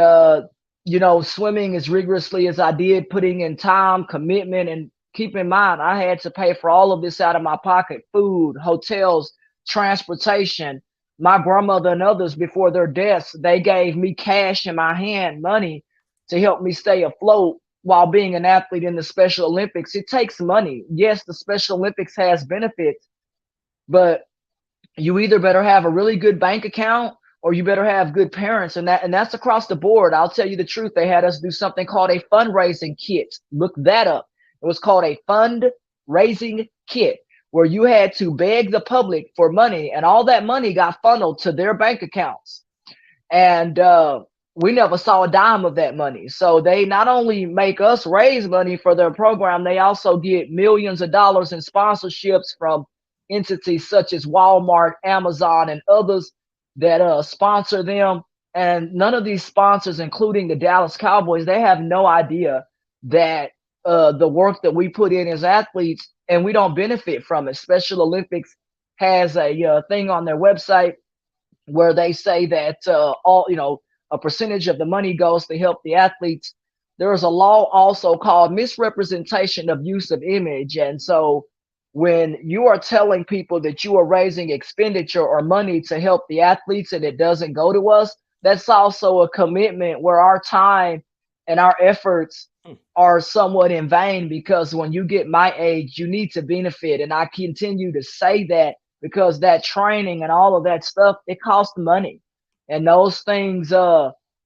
C: you know, swimming as rigorously as I did, putting in time, commitment, and keep in mind, I had to pay for all of this out of my pocket: food, hotels, transportation. My grandmother and others before their deaths, they gave me cash in my hand, money, to help me stay afloat while being an athlete in the Special Olympics. It takes money. Yes, the Special Olympics has benefits, but you either better have a really good bank account or you better have good parents, and that's across the board. I'll tell you the truth. They had us do something called a fundraising kit. Look that up. It was called a fundraising kit, where you had to beg the public for money, and all that money got funneled to their bank accounts. And we never saw a dime of that money. So they not only make us raise money for their program, they also get millions of dollars in sponsorships from entities such as Walmart, Amazon, and others that sponsor them. And none of these sponsors, including the Dallas Cowboys, they have no idea that the work that we put in as athletes, and we don't benefit from it. Special Olympics has a thing on their website where they say that a percentage of the money goes to help the athletes. There is a law also called misrepresentation of use of image. And so when you are telling people that you are raising expenditure or money to help the athletes and it doesn't go to us, that's also a commitment where our time and our efforts are somewhat in vain, because when you get my age, you need to benefit. And I continue to say that because that training and all of that stuff, it costs money, and those things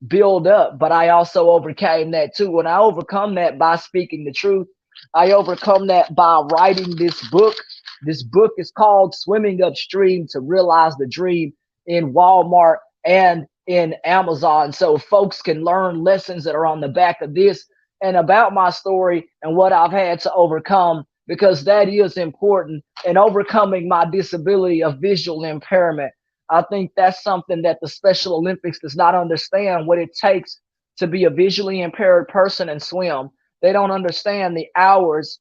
C: build up. But I also overcame that too. And I overcome that by speaking the truth. I overcome that by writing this book. This book is called Swimming Upstream to Realize the Dream, in Walmart and in Amazon, so folks can learn lessons that are on the back of this and about my story and what I've had to overcome, because that is important. And overcoming my disability of visual impairment, I think that's something that the Special Olympics does not understand, what it takes to be a visually impaired person and swim. They don't understand the hours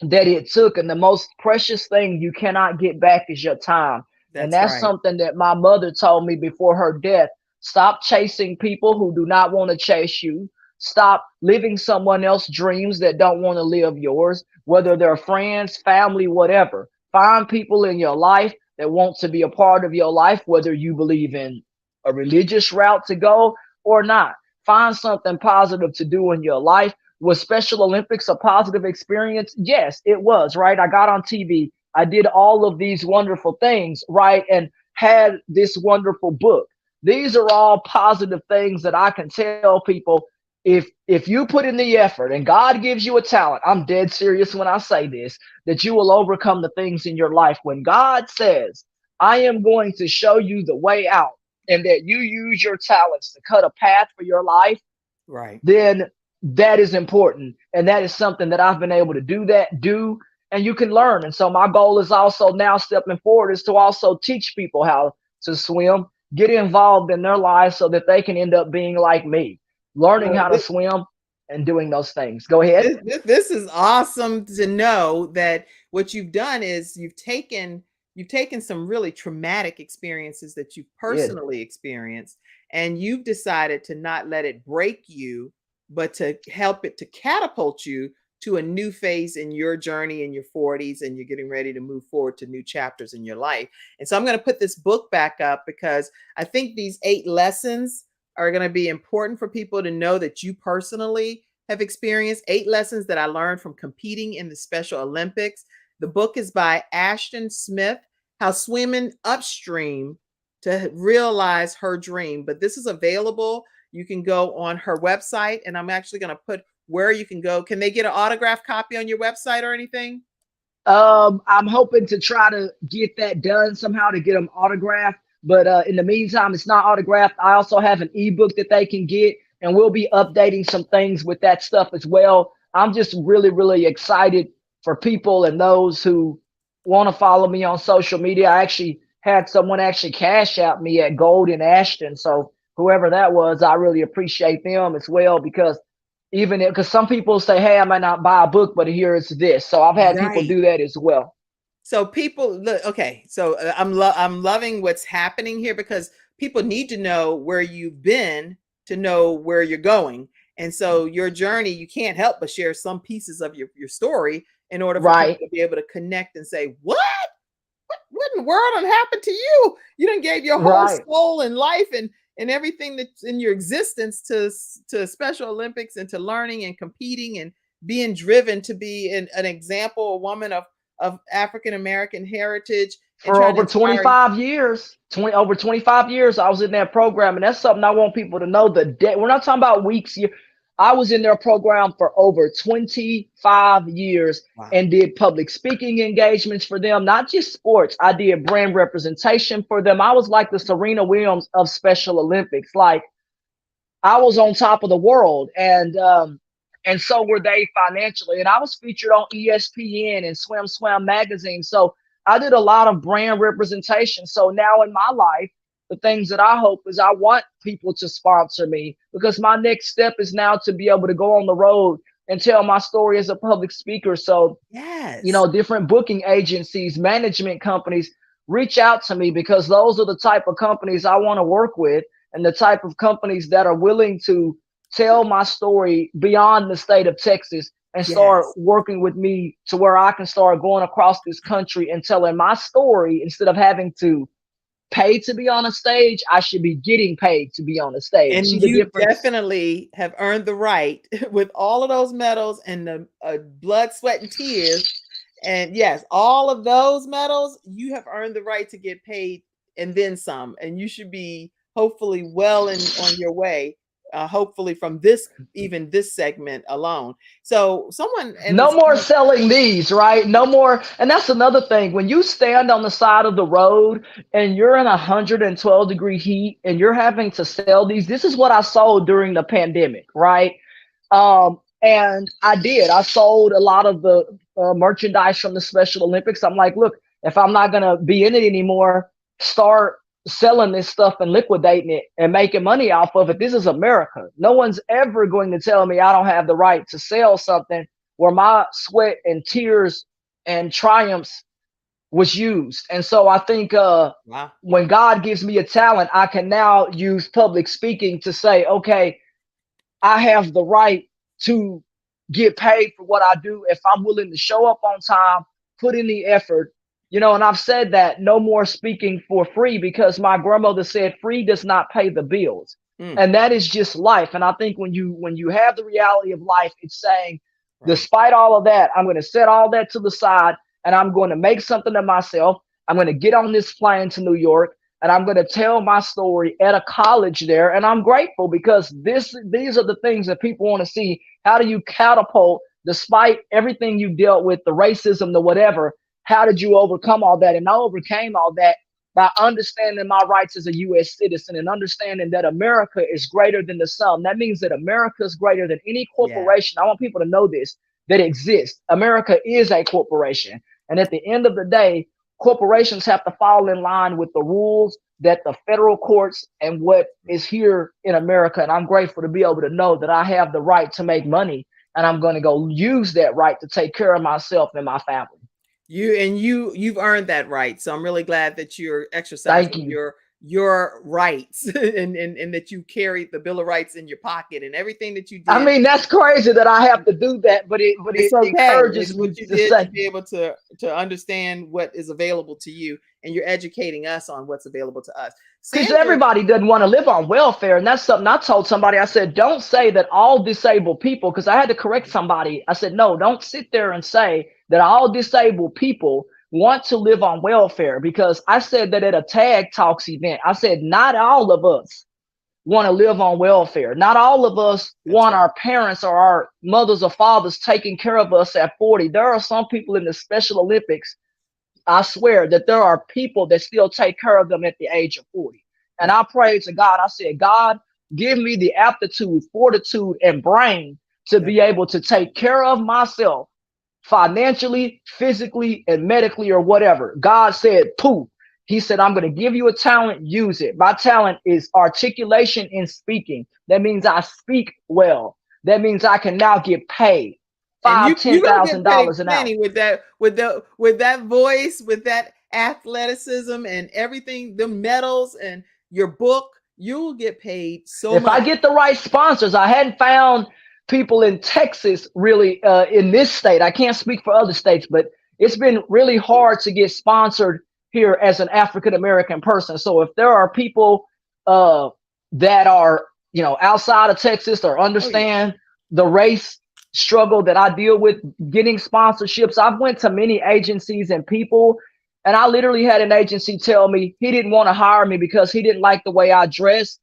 C: that it took, and the most precious thing you cannot get back is your time. And that's
A: right.
C: something that my mother told me before her death. Stop chasing people who do not want to chase you. Stop living someone else's dreams that don't want to live yours, whether they're friends, family, whatever. Find people in your life that want to be a part of your life, whether you believe in a religious route to go or not. Find something positive to do in your life. Was Special Olympics a positive experience? Yes, it was, right? I got on TV. I did all of these wonderful things, right? And had this wonderful book. These are all positive things that I can tell people. If you put in the effort and God gives you a talent, I'm dead serious when I say this, that you will overcome the things in your life. When God says, I am going to show you the way out, and that you use your talents to cut a path for your life,
A: right,
C: then that is important. And that is something that I've been able to do, and you can learn. And so my goal is also now stepping forward is to also teach people how to swim, get involved in their lives so that they can end up being like me, learning how to swim and doing those things. Go ahead.
A: This is awesome to know that what you've done is you've taken some really traumatic experiences that you personally experienced, and you've decided to not let it break you, but to help it to catapult you to a new phase in your journey in your 40s, and you're getting ready to move forward to new chapters in your life. And so I'm going to put this book back up because I think these 8 lessons are going to be important for people to know that you personally have experienced. 8 lessons that I learned from competing in the Special Olympics. The book is by Ashton Smith, How Swimming Upstream to Realize Her Dream. But this is available. You can go on her website, and I'm actually going to put where you can go. Can they get an autographed copy on your website or anything?
C: I'm hoping to try to get that done somehow, to get them autographed. But in the meantime, it's not autographed. I also have an ebook that they can get, and we'll be updating some things with that stuff as well. I'm just really, really excited for people and those who want to follow me on social media. I actually had someone actually cash out me at Golden Ashton. So whoever that was, I really appreciate them as well, because because some people say, hey, I might not buy a book, but here is this. So I've had people do that as well.
A: So people look, okay. So I'm loving what's happening here, because people need to know where you've been to know where you're going. And so your journey, you can't help but share some pieces of your story in order for people to be able to connect and say, what in the world done happened to you? You done gave your whole soul and life and everything that's in your existence to Special Olympics and to learning and competing and being driven to be an example, a woman of African-American heritage.
C: For over 25 years, over 25 years, I was in that program. And that's something I want people to know. We're not talking about weeks here. I was in their program for over 25 years and did public speaking engagements for them, not just sports. I did brand representation for them. I was like the Serena Williams of Special Olympics. Like, I was on top of the world, and so were they financially. And I was featured on ESPN and Swim magazine. So I did a lot of brand representation. So now in my life, the things that I hope is I want people to sponsor me, because my next step is now to be able to go on the road and tell my story as a public speaker. So,
A: Yes.
C: you know, different booking agencies, management companies reach out to me, because those are the type of companies I want to work with, and the type of companies that are willing to tell my story beyond the state of Texas and start
A: Yes.
C: working with me to where I can start going across this country and telling my story. Instead of having to pay to be on a stage, I should be getting paid to be on a stage.
A: And
C: See the
A: you
C: difference?
A: definitely have earned the right with all of those medals and the blood, sweat, and tears. And yes, all of those medals, you have earned the right to get paid and then some. And you should be hopefully well on your way, hopefully from this segment alone. So someone
C: No more selling these, right? No more. And that's another thing. When you stand on the side of the road and you're in 112-degree heat and you're having to sell these, this is what I sold during the pandemic, right? And I sold a lot of the merchandise from the Special Olympics. I'm like, look, if I'm not going to be in it anymore, start selling this stuff and liquidating it and making money off of it. This is America. No one's ever going to tell me I don't have the right to sell something where my sweat and tears and triumphs was used. And so I think when God gives me a talent, I can now use public speaking to say, okay, I have the right to get paid for what I do if I'm willing to show up on time, put in the effort, you know. And I've said that no more speaking for free, because my grandmother said free does not pay the bills. And that is just life. And I think when you have the reality of life, it's saying, despite all of that, I'm going to set all that to the side and I'm going to make something of myself. I'm going to get on this plane to New York and I'm going to tell my story at a college there. And I'm grateful, because these are the things that people want to see. How do you catapult, despite everything you dealt with, the racism, the whatever? How did you overcome all that? And I overcame all that by understanding my rights as a U.S. citizen and understanding that America is greater than the sum. That means that America is greater than any corporation. I want people to know this, that exists. America is a corporation. And at the end of the day, corporations have to fall in line with the rules that the federal courts and what is here in America. And I'm grateful to be able to know that I have the right to make money, and I'm going to go use that right to take care of myself and my family.
A: You've earned that right. So I'm really glad that you're exercising your rights and that you carried the Bill of Rights in your pocket and everything that you did.
C: I mean, that's crazy that I have to do that, but it
A: okay.
C: encourages
A: me to be able to understand what is available to you, and you're educating us on what's available to us.
C: Because everybody doesn't want to live on welfare. And that's something I told somebody. I said, don't say that all disabled people, because I had to correct somebody. I said, no, don't sit there and say that all disabled people want to live on welfare, because I said that at a Tag Talks event. I said, not all of us want to live on welfare. Not all of us want our parents or our mothers or fathers taking care of us at 40. There are some people in the Special Olympics, I swear, that there are people that still take care of them at the age of 40. And I prayed to God. I said, God, give me the aptitude, fortitude, and brain to be able to take care of myself financially, physically, and medically, or whatever. God said, poof. He said, I'm going to give you a talent, use it. My talent is articulation in speaking. That means I speak well. That means I can now get paid $5,000-$10,000 an hour.
A: With that voice, with that athleticism and everything, the medals and your book, you'll get paid so much.
C: If I get the right sponsors. I hadn't found people in Texas really in this state. I can't speak for other states, but it's been really hard to get sponsored here as an African-American person. So if there are people that are, you know, outside of Texas or understand the race struggle that I deal with getting sponsorships, I've went to many agencies and people, and I literally had an agency tell me he didn't want to hire me because he didn't like the way I dressed.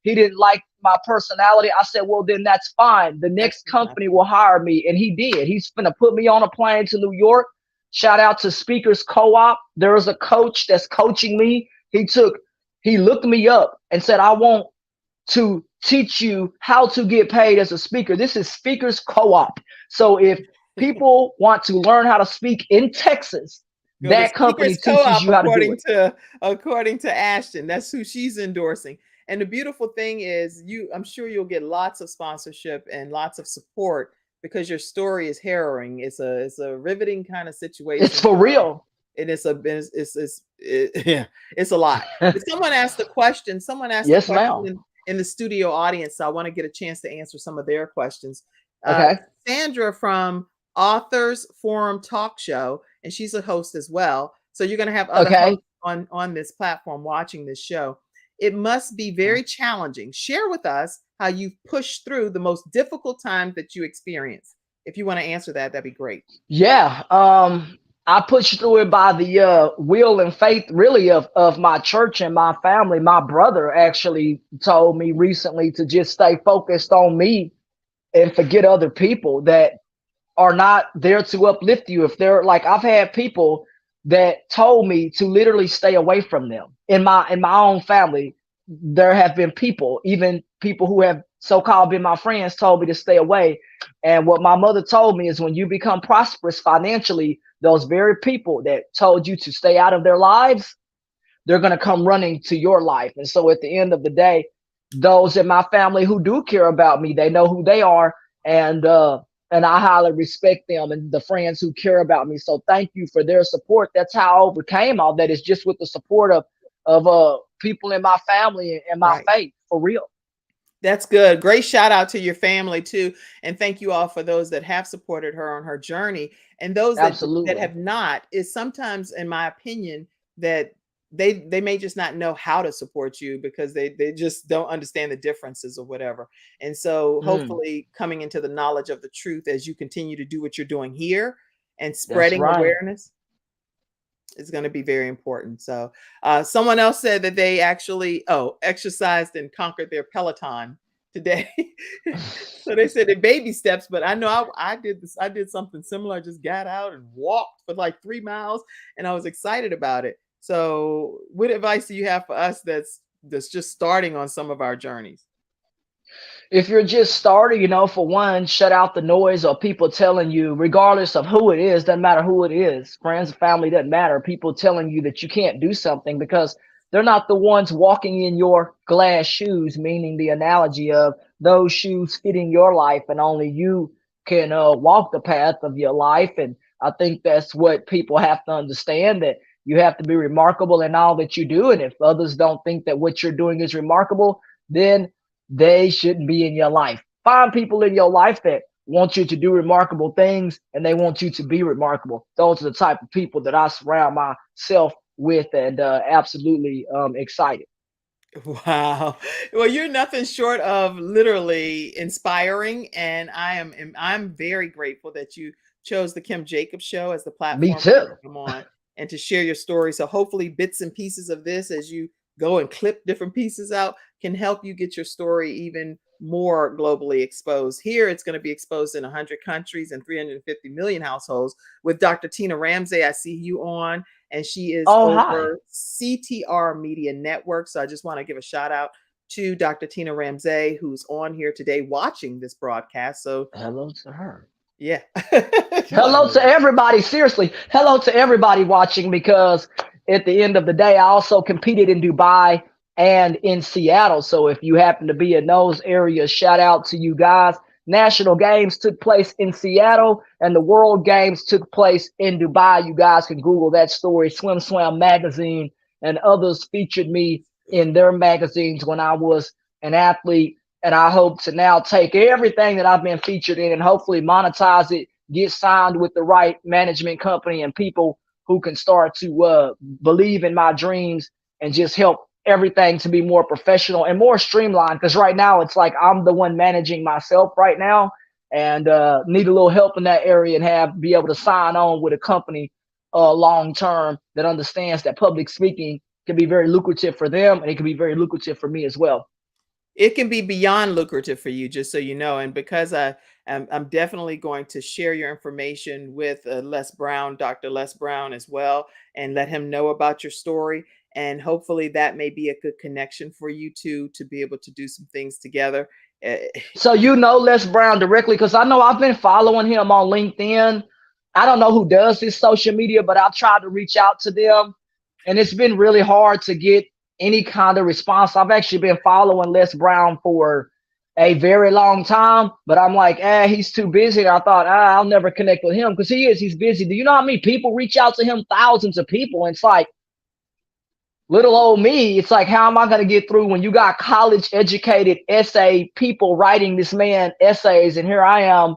C: He didn't like my personality. I said, well, then that's fine. The next company will hire me. And he did. He's going to put me on a plane to New York. Shout out to Speakers Co-op. There is a coach that's coaching me. He looked me up and said, I want to teach you how to get paid as a speaker. This is Speakers Co-op. So if people want to learn how to speak in Texas, that company teaches you how to do it.
A: According to Ashton, that's who she's endorsing. And the beautiful thing is, I'm sure you'll get lots of sponsorship and lots of support because your story is harrowing. It's a riveting kind of situation.
C: It's for real.
A: And it's a lot. But someone asked a question. Someone asked
C: Yes,
A: a question
C: ma'am.
A: in the studio audience. So I want to get a chance to answer some of their questions.
C: Okay.
A: Sandra from Authors Forum Talk Show, and she's a host as well. So you're going to have other hosts on this platform watching this show. It must be very challenging. Share with us how you've pushed through the most difficult times that you experience. If you want to answer that, that'd be great.
C: Yeah. I pushed through it by the will and faith, really, of my church and my family. My brother actually told me recently to just stay focused on me and forget other people that are not there to uplift you. If they're like, I've had people that told me to literally stay away from them. In my own family, there have been people, even people who have so-called been my friends, told me to stay away. And what my mother told me is, when you become prosperous financially, those very people that told you to stay out of their lives, they're going to come running to your life. And so at the end of the day, those in my family who do care about me, they know who they are. And I highly respect them and the friends who care about me. So thank you for their support. That's how I overcame all that, is just with the support of people in my family and my faith, for real.
A: That's good. Great shout out to your family too. And thank you all for those that have supported her on her journey. And those that have not, is sometimes, in my opinion, that they may just not know how to support you because they just don't understand the differences or whatever. And so hopefully coming into the knowledge of the truth as you continue to do what you're doing here and spreading awareness is going to be very important. So someone else said that they actually exercised and conquered their Peloton today. So they said in baby steps, but I know I did this. I did something similar. I just got out and walked for like 3 miles, and I was excited about it. So what advice do you have for us that's just starting on some of our journeys?
C: If you're just starting, for one, shut out the noise of people telling you, regardless of who it is, doesn't matter who it is, friends, family, doesn't matter, people telling you that you can't do something because they're not the ones walking in your glass shoes, meaning the analogy of those shoes fitting your life, and only you can walk the path of your life. And I think that's what people have to understand, that you have to be remarkable in all that you do. And if others don't think that what you're doing is remarkable, then they shouldn't be in your life. Find people in your life that want you to do remarkable things, and they want you to be remarkable. Those are the type of people that I surround myself with, and absolutely excited.
A: Wow. Well, you're nothing short of literally inspiring, and I'm very grateful that you chose the Kim Jacobs Show as the platform
C: Me too.
A: to come on and to share your story. So hopefully bits and pieces of this, as you go and clip different pieces out, can help you get your story even more globally exposed. Here, it's going to be exposed in 100 countries and 350 million households. With Dr. Tina Ramsey, I see you on, and she is over CTR Media Network. So I just want to give a shout out to Dr. Tina Ramsey, who's on here today watching this broadcast. So
C: hello to her.
A: Yeah.
C: Hello to everybody. Seriously, hello to everybody watching, because at the end of the day, I also competed in Dubai and in Seattle. So if you happen to be in those areas, shout out to you guys. National Games took place in Seattle, and the World Games took place in Dubai. You guys can Google that story. Swim Swam magazine and others featured me in their magazines when I was an athlete. And I hope to now take everything that I've been featured in and hopefully monetize it, get signed with the right management company and people who can start to believe in my dreams and just help everything to be more professional and more streamlined. Because right now it's like I'm the one managing myself right now, and need a little help in that area, and be able to sign on with a company long term that understands that public speaking can be very lucrative for them, and it can be very lucrative for me as well.
A: It can be beyond lucrative for you, just so you know. And because I'm definitely going to share your information with Les Brown, Dr. Les Brown as well, and let him know about your story. And hopefully that may be a good connection for you two to be able to do some things together.
C: So you know Les Brown directly, because I know I've been following him on LinkedIn. I don't know who does his social media, but I've tried to reach out to them, and it's been really hard to get any kind of response. I've actually been following Les Brown for a very long time, but I'm like, he's too busy. And I thought, I'll never connect with him because he's busy. Do you know how many people reach out to him? Thousands of people. And it's like, little old me, it's like, how am I going to get through when you got college educated essay people writing this man essays? And here I am,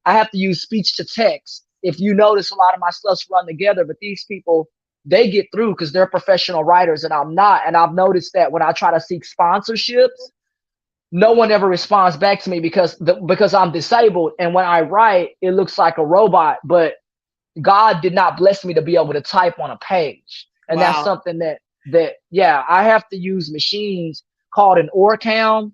C: I have to use speech to text. If you notice, a lot of my stuff's run together, but these people, they get through because they're professional writers and I'm not. And I've noticed that when I try to seek sponsorships, no one ever responds back to me because I'm disabled. And when I write, it looks like a robot, but God did not bless me to be able to type on a page. And that's something that I have to use machines called an Orcam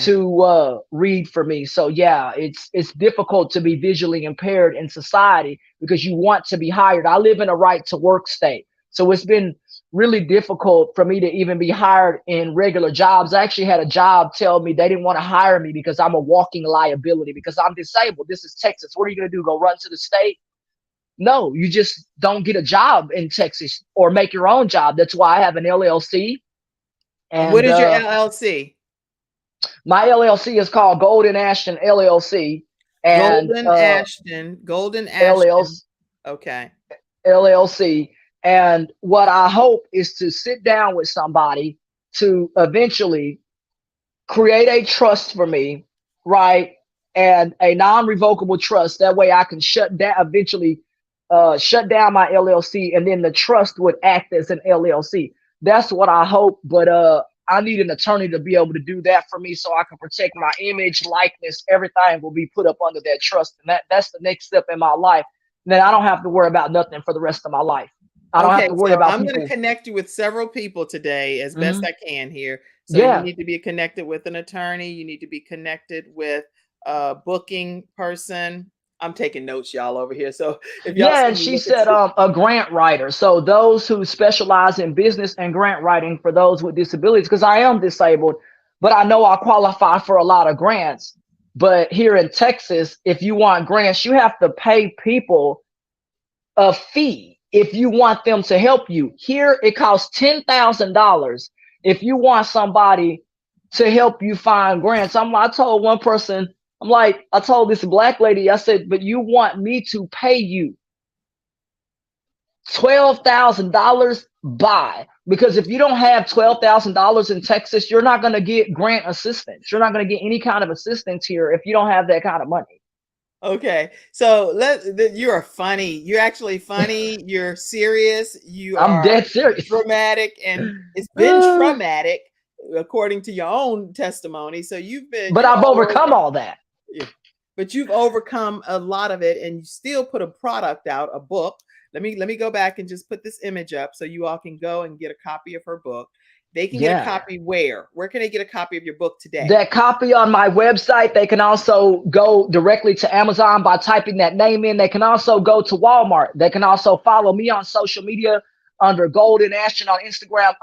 C: to read for me. So yeah, it's difficult to be visually impaired in society because you want to be hired. I live in a right to work state. So it's been really difficult for me to even be hired in regular jobs. I actually had a job tell me they didn't want to hire me because I'm a walking liability because I'm disabled. This is Texas. What are you going to do? Go run to the state? No, you just don't get a job in Texas or make your own job. That's why I have an LLC. And
A: what is your LLC?
C: My LLC is called Golden Ashton LLC. And
A: Golden Ashton.
C: LLC.
A: Okay.
C: LLC. And what I hope is to sit down with somebody to eventually create a trust for me, right? And a non-revocable trust. That way I can eventually shut down my LLC, and then the trust would act as an LLC. That's what I hope. But I need an attorney to be able to do that for me so I can protect my image, likeness, everything will be put up under that trust. And that's the next step in my life. And then I don't have to worry about nothing for the rest of my life. I don't have to worry about
A: I'm going to connect you with several people today as best I can here. So you need to be connected with an attorney. You need to be connected with a booking person. I'm taking notes, y'all, over here. So if y'all
C: and she said a grant writer. So those who specialize in business and grant writing for those with disabilities, because I am disabled, but I know I qualify for a lot of grants. But here in Texas, if you want grants, you have to pay people a fee if you want them to help you. Here, it costs $10,000 if you want somebody to help you find grants. I told one person, I told this black lady, I said, but you want me to pay you $12,000? Buy. Because if you don't have $12,000 in Texas, you're not going to get grant assistance. You're not going to get any kind of assistance here if you don't have that kind of money.
A: Okay, so you are funny. You're actually funny. You're serious.
C: I'm dead serious.
A: Dramatic, and it's been traumatic, according to your own testimony. So you've been.
C: But I've overcome all that.
A: Yeah. But you've overcome a lot of it, and you still put a product out, a book. Let me go back and just put this image up so you all can go and get a copy of her book. They can get a copy where? Where can they get a copy of your book today?
C: That copy on my website. They can also go directly to Amazon by typing that name in. They can also go to Walmart. They can also follow me on social media under Golden Ashton on Instagram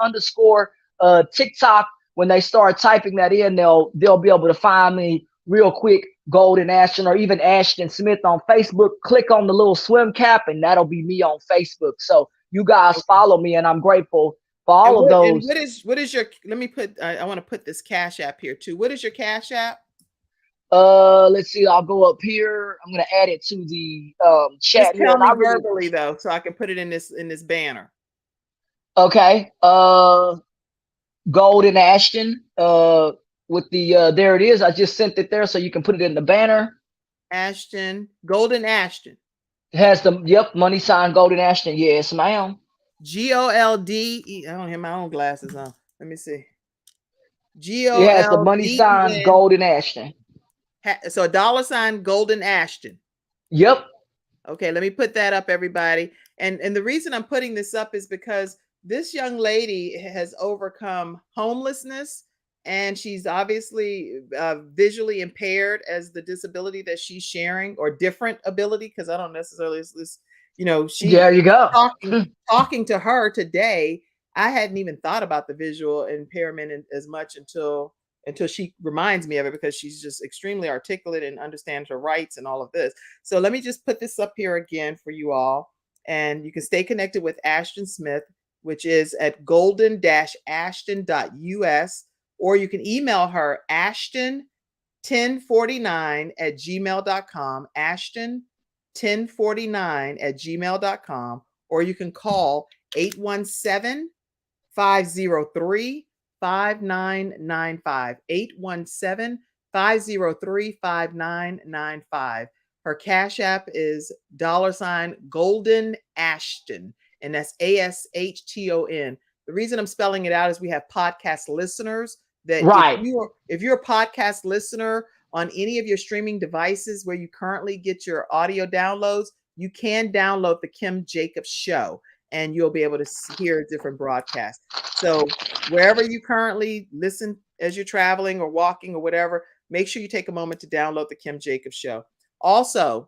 C: _ TikTok. When they start typing that in, they'll be able to find me real quick. Golden Ashton, or even Ashton Smith on Facebook. Click on the little swim cap and that'll be me on Facebook. So you guys follow me, and I'm grateful for all of those.
A: And what is your, let me put, I want to put this Cash App here too. What is your Cash App?
C: Let's see. I'll go up here. I'm going to add it to the chat.
A: Just tell me verbally though, so I can put it in this banner.
C: Okay. Golden Ashton, with the, there it is. I just sent it there so you can put it in the banner.
A: Ashton, Golden Ashton.
C: It has the, money sign Golden Ashton. Yes, ma'am.
A: GOLDE. I don't have my own glasses on. Let me see.
C: GOLDE. It has the money sign Golden Ashton.
A: So $sign Golden Ashton.
C: Yep.
A: Okay, let me put that up, everybody. And the reason I'm putting this up is because this young lady has overcome homelessness, and she's obviously visually impaired as the disability that she's sharing, or different ability, because I don't necessarily,
C: there you go.
A: Talking to her today, I hadn't even thought about the visual impairment as much until she reminds me of it, because she's just extremely articulate and understands her rights and all of this. So let me just put this up here again for you all, and you can stay connected with Ashton Smith, which is at golden-ashton.us, or you can email her ashton1049@gmail.com, ashton1049@gmail.com, or you can call 817-503-5995, 817-503-5995. Her Cash App is $Golden Ashton, and that's ASHTON. The reason I'm spelling it out is we have podcast listeners that if you're a podcast listener on any of your streaming devices where you currently get your audio downloads, you can download the Kim Jacobs Show and you'll be able to hear different broadcasts. So wherever you currently listen as you're traveling or walking or whatever, make sure you take a moment to download the Kim Jacobs Show. Also,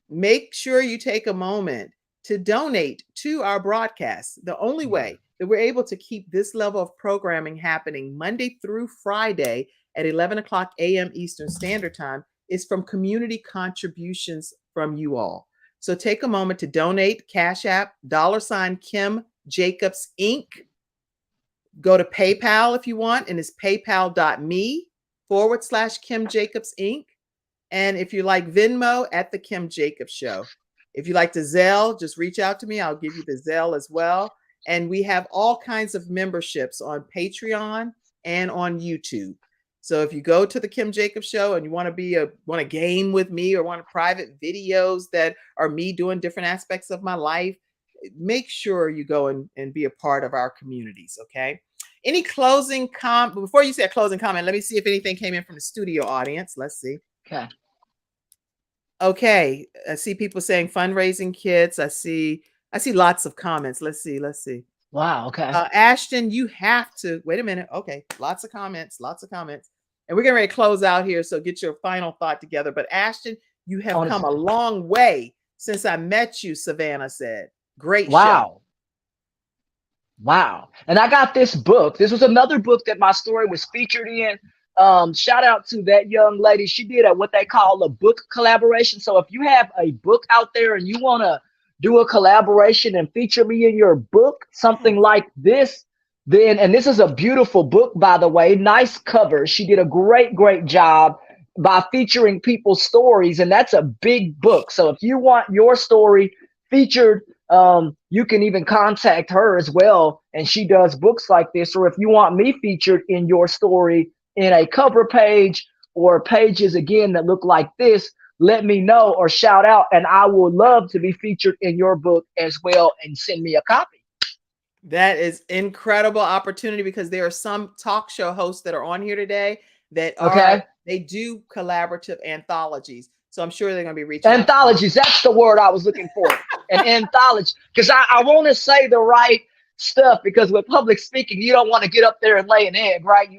A: make sure you take a moment to donate to our broadcast. The only way that we're able to keep this level of programming happening Monday through Friday at 11 o'clock a.m. Eastern Standard Time is from community contributions from you all. So take a moment to donate. Cash App, $Kim Jacobs Inc. Go to PayPal if you want, and it's paypal.me/Kim Jacobs Inc. And if you like Venmo, at the Kim Jacobs Show. If you like the Zelle, just reach out to me. I'll give you the Zelle as well. And we have all kinds of memberships on Patreon and on YouTube. So if you go to the Kim Jacobs Show and you want to game with me or want private videos that are me doing different aspects of my life, make sure you go and be a part of our communities. Okay. Any closing comment? Before you say a closing comment, let me see if anything came in from the studio audience. Let's see. Okay. I see people saying fundraising kits. I see lots of comments. Let's see.
C: Wow. Okay.
A: Ashton, you have to wait a minute. Okay. Lots of comments. And we're getting ready to close out here. So get your final thought together. But Ashton, you have come a long way since I met you, Savannah said. Great show.
C: Wow. And I got this book. This was another book that my story was featured in. Shout out to that young lady. She did what they call a book collaboration. So if you have a book out there and you want to do a collaboration and feature me in your book, something like this, then, and this is a beautiful book, by the way, nice cover. She did a great job by featuring people's stories. And that's a big book. So if you want your story featured, you can even contact her as well. And she does books like this. Or if you want me featured in your story in a cover page or pages, again, that look like this, let me know or shout out. And I would love to be featured in your book as well and send me a copy.
A: That is incredible opportunity because there are some talk show hosts that are on here today that they do collaborative anthologies. So I'm sure they're going to be reaching
C: anthologies. That's the word I was looking for. An anthology. Because I want to say the right stuff, because with public speaking, you don't want to get up there and lay an egg, right?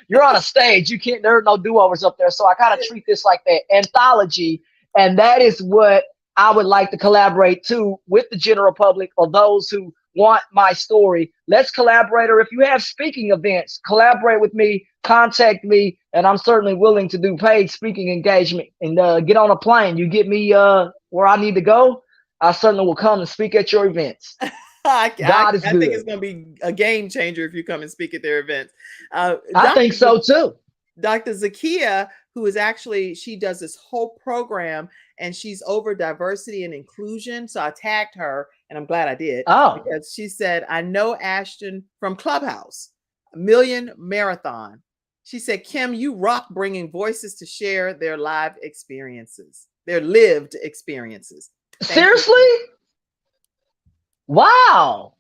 C: You're on a stage. You can't, there are no do-overs up there. So I kind of treat this like that anthology. And that is what I would like to collaborate to with the general public or those who want my story. Let's collaborate. Or if you have speaking events, collaborate with me, contact me, and I'm certainly willing to do paid speaking engagement and get on a plane. You get me where I need to go, I certainly will come and speak at your events.
A: I think it's going to be a game changer if you come and speak at their events.
C: I think so too.
A: Dr. Zakia, who is actually, she does this whole program and she's over diversity and inclusion. So I tagged her and I'm glad I did. Because she said, I know Ashton from Clubhouse, Million Marathon. She said, Kim, you rock bringing voices to share their lived experiences.
C: Seriously? Wow.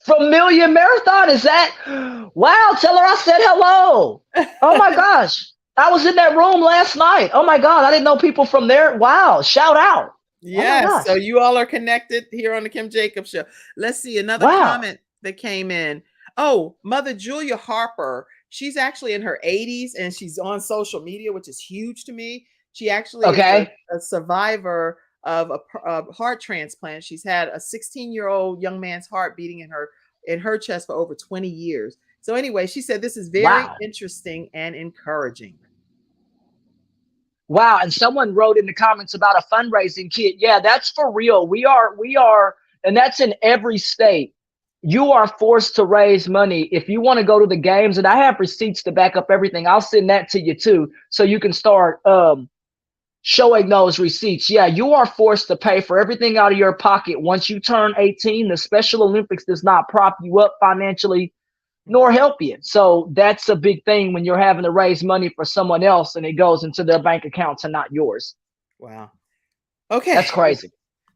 C: From Million Marathon, is that? Wow, tell her I said hello. Oh my gosh. I was in that room last night. Oh my God, I didn't know people from there. Wow, shout out.
A: Yes, so you all are connected here on the Kim Jacobs Show. Let's see another comment that came in. Oh, Mother Julia Harper. She's actually in her 80s and she's on social media, which is huge to me. She actually is a survivor of a heart transplant. She's had a 16-year-old young man's heart beating in her chest for over 20 years. So anyway, she said this is very interesting and encouraging.
C: Wow. And someone wrote in the comments about a fundraising kit. Yeah, that's for real. We are, and that's in every state. you are forced to raise money. If you want to go to the games, and I have receipts to back up everything, I'll send that to you too, so you can start showing those receipts. Yeah, you are forced to pay for everything out of your pocket. Once you turn 18, the Special Olympics does not prop you up financially nor help you. So that's a big thing when you're having to raise money for someone else and it goes into their bank accounts and not yours.
A: Wow. Okay.
C: That's crazy.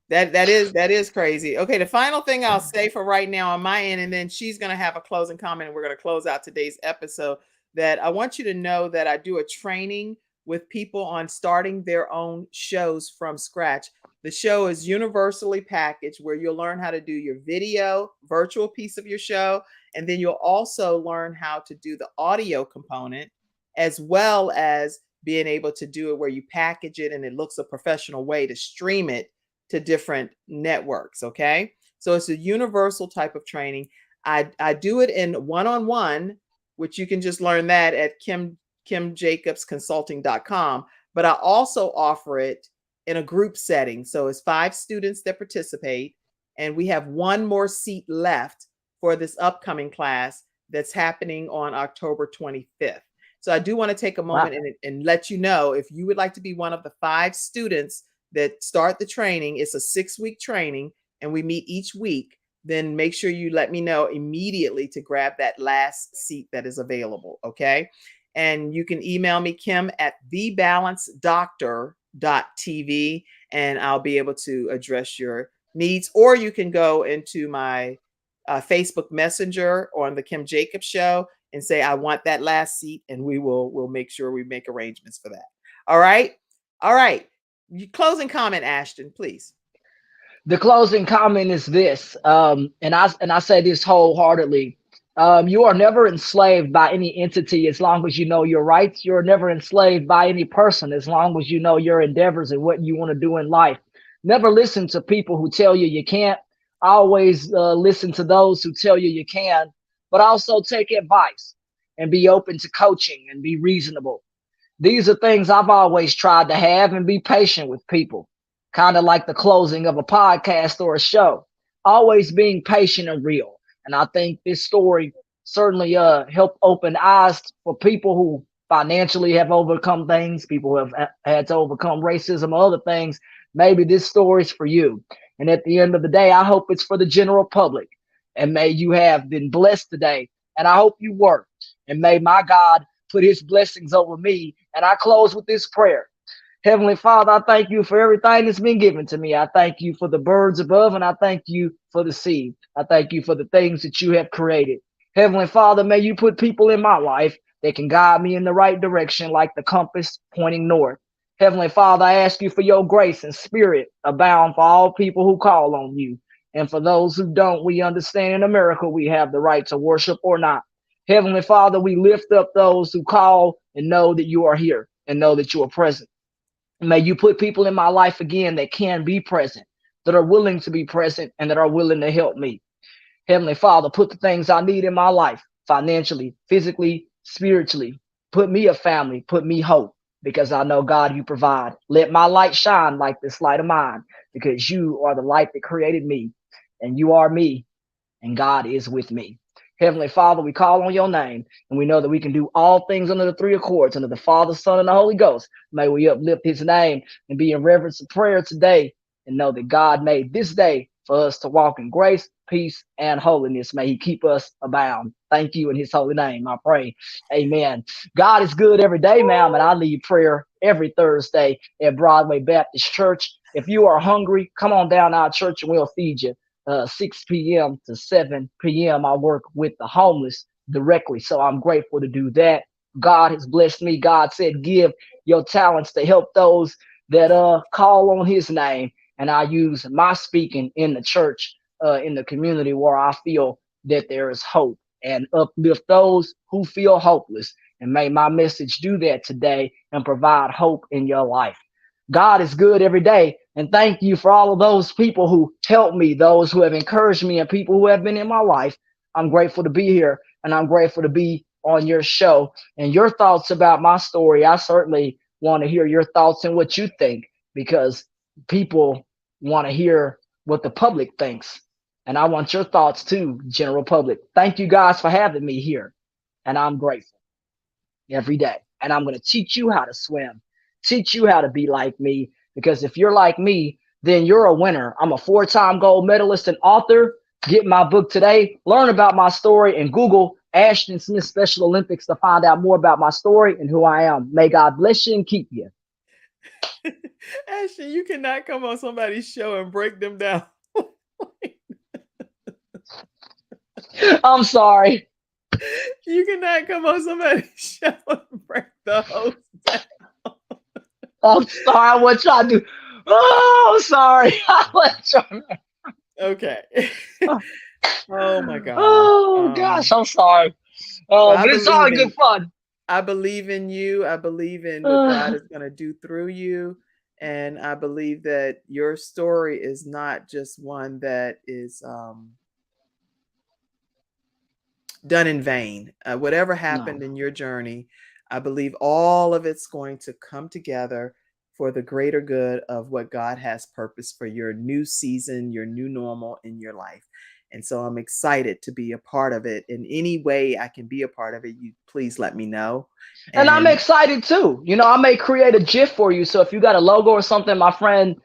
A: That is crazy. Okay, the final thing I'll say for right now on my end, and then she's going to have a closing comment, and we're going to close out today's episode, that I want you to know that I do a training with people on starting their own shows from scratch. The show is universally packaged, where you'll learn how to do your video, virtual piece of your show, and then you'll also learn how to do the audio component, as well as being able to do it where you package it and it looks a professional way to stream it to different networks. Okay. So it's a universal type of training. I do it in one-on-one, which you can just learn that at kimjacobsconsulting.com. But I also offer it in a group setting. So it's 5 students that participate, and we have 1 more seat left for this upcoming class that's happening on October 25th. So I do want to take a moment and let you know, if you would like to be one of the 5 students that start the training, it's a 6-week training and we meet each week, then make sure you let me know immediately to grab that last seat that is available. Okay. And you can email me, kim@thebalancedoctor.tv, and I'll be able to address your needs. Or you can go into my Facebook Messenger on the Kim Jacobs Show and say, I want that last seat, and we'll make sure we make arrangements for that. All right. All right. Closing comment, Ashton, please.
C: The closing comment is this, and I say this wholeheartedly. You are never enslaved by any entity as long as you know your rights. You're never enslaved by any person as long as you know your endeavors and what you want to do in life. Never listen to people who tell you you can't. Always listen to those who tell you you can, but also take advice and be open to coaching and be reasonable. These are things I've always tried to have, and be patient with people, kind of like the closing of a podcast or a show, always being patient and real. And I think this story certainly helped open eyes for people who financially have overcome things, people who have had to overcome racism or other things. Maybe this story is for you. And at the end of the day, I hope it's for the general public. And may you have been blessed today. And I hope you were. And may my God put his blessings over me. And I close with this prayer. Heavenly Father, I thank you for everything that's been given to me. I thank you for the birds above, and I thank you for the sea. I thank you for the things that you have created. Heavenly Father, may you put people in my life that can guide me in the right direction, like the compass pointing north. Heavenly Father, I ask you for your grace and spirit abound for all people who call on you. And for those who don't, we understand in America we have the right to worship or not. Heavenly Father, we lift up those who call and know that you are here and know that you are present. May you put people in my life again that can be present, that are willing to be present, and that are willing to help me. Heavenly Father, put the things I need in my life, financially, physically, spiritually. Put me a family, put me hope, because I know, God, you provide. Let my light shine like this light of mine, because you are the light that created me, and you are me, and God is with me. Heavenly Father, we call on your name, and we know that we can do all things under the 3 accords, under the Father, Son, and the Holy Ghost. May we uplift his name and be in reverence of prayer today, and know that God made this day for us to walk in grace, peace, and holiness. May he keep us abound. Thank you in his holy name, I pray. Amen. God is good every day, ma'am, and I lead prayer every Thursday at Broadway Baptist Church. If you are hungry, come on down to our church and we'll feed you. 6 p.m. to 7 p.m. I work with the homeless directly, so I'm grateful to do that. God has blessed me. God said, give your talents to help those that call on his name, and I use my speaking in the church, in the community where I feel that there is hope, and uplift those who feel hopeless. And may my message do that today and provide hope in your life. God is good every day. And thank you for all of those people who helped me, those who have encouraged me, and people who have been in my life. I'm grateful to be here, and I'm grateful to be on your show. And your thoughts about my story, I certainly want to hear your thoughts and what you think, because people want to hear what the public thinks. And I want your thoughts too, general public. Thank you guys for having me here. And I'm grateful every day. And I'm going to teach you how to swim, teach you how to be like me. Because if you're like me, then you're a winner. I'm a 4-time gold medalist and author. Get my book today, learn about my story, and Google Ashton Smith Special Olympics to find out more about my story and who I am. May God bless you and keep you.
A: Ashton, you cannot come on somebody's show and break them down.
C: I'm sorry.
A: You cannot come on somebody's show and break the host down.
C: I'm sorry. I wasn't trying to do. Oh, I'm sorry. I wasn't trying to.
A: Okay. Oh my God.
C: Oh gosh, I'm sorry. But it's all good fun.
A: I believe in you. I believe in what God is going to do through you. And I believe that your story is not just one that is done in vain. Whatever happened in your journey, I believe all of it's going to come together for the greater good of what God has purposed for your new season, your new normal in your life. And so I'm excited to be a part of it. In any way I can be a part of it, you please let me know.
C: And I'm excited too. You know, I may create a GIF for you. So if you got a logo or something, my friend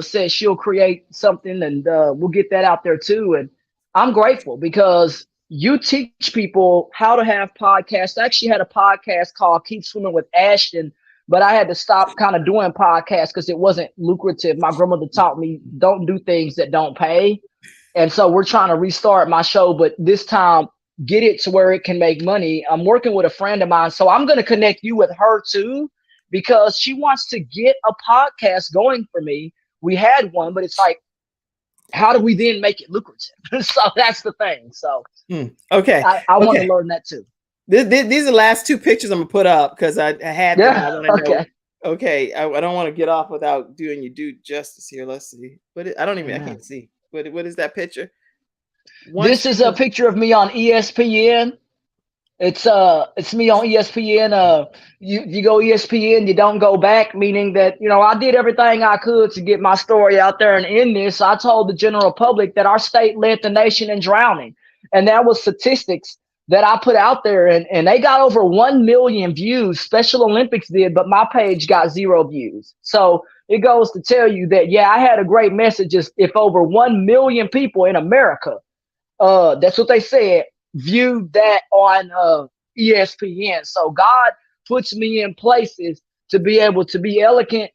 C: says she'll create something, and we'll get that out there too. And I'm grateful because you teach people how to have podcasts. I actually had a podcast called Keep Swimming with Ashton, but I had to stop kind of doing podcasts because it wasn't lucrative. My grandmother taught me don't do things that don't pay. And so we're trying to restart my show, but this time get it to where it can make money. I'm working with a friend of mine, so I'm going to connect you with her too, because she wants to get a podcast going for me. We had one, but it's like, how do we then make it lucrative? So that's the thing. So
A: okay,
C: I want to learn that too.
A: These are the last two pictures I'm gonna put up because I had them.
C: Yeah.
A: I want to know. Okay, I don't want to get off without doing you due justice here. Let's see. I can't see. What is that picture?
C: This is a picture of me on ESPN. It's me on ESPN. You go ESPN, you don't go back, meaning that, you know, I did everything I could to get my story out there. And in this, I told the general public that our state led the nation in drowning. And that was statistics that I put out there, and they got over 1 million views. Special Olympics did, but my page got 0 views. So it goes to tell you that, yeah, I had a great message. If over 1 million people in America, that's what they said, viewed that on ESPN. So God puts me in places to be able to be eloquent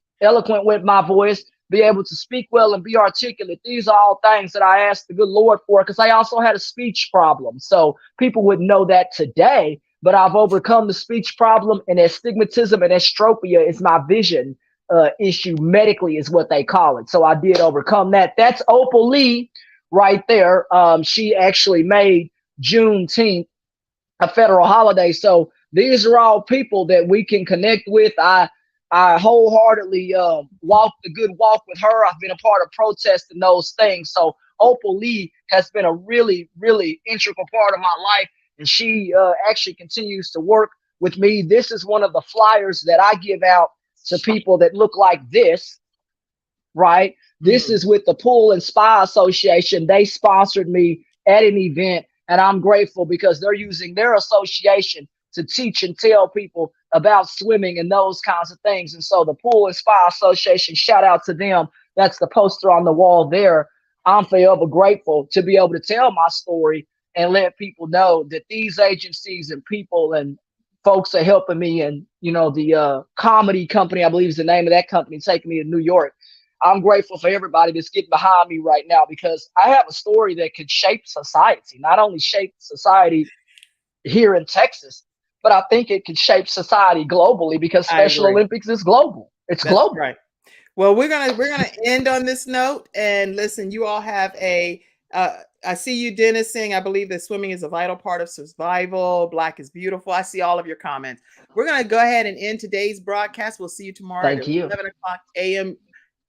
C: with my voice, be able to speak well and be articulate. These are all things that I asked the good Lord for, because I also had a speech problem. So people wouldn't know that today, but I've overcome the speech problem, and astigmatism and astropia is my vision issue. Medically is what they call it. So I did overcome that. That's Opal Lee right there. She actually made Juneteenth a federal holiday. So these are all people that we can connect with. I wholeheartedly walked the good walk with her. I've been a part of protesting those things. So Opal Lee has been a really, really integral part of my life. And she actually continues to work with me. This is one of the flyers that I give out to people that look like this, right? This is with the Pool and Spa Association. They sponsored me at an event, and I'm grateful because they're using their association to teach and tell people about swimming and those kinds of things. And so the Pool and Spa Association, shout out to them. That's the poster on the wall there. I'm forever grateful to be able to tell my story and let people know that these agencies and people and folks are helping me. And, you know, the comedy company, I believe is the name of that company, taking me to New York. I'm grateful for everybody that's getting behind me right now, because I have a story that could shape society, not only shape society here in Texas, but I think it could shape society globally, because Special Olympics is global. That's global.
A: Right. Well, we're gonna end on this note. And listen, you all have I see you, Dennis, saying, I believe that swimming is a vital part of survival. Black is beautiful. I see all of your comments. We're gonna go ahead and end today's broadcast. We'll see you tomorrow at 11 o'clock AM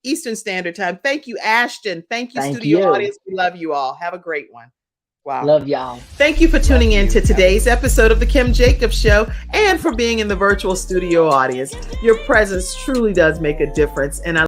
A: Eastern Standard Time. Thank you, Ashton. Thank you, studio audience. We love you all. Have a great one. Wow.
C: Love y'all.
A: Thank you for tuning in to today's episode of The Kim Jacobs Show, and for being in the virtual studio audience. Your presence truly does make a difference. And I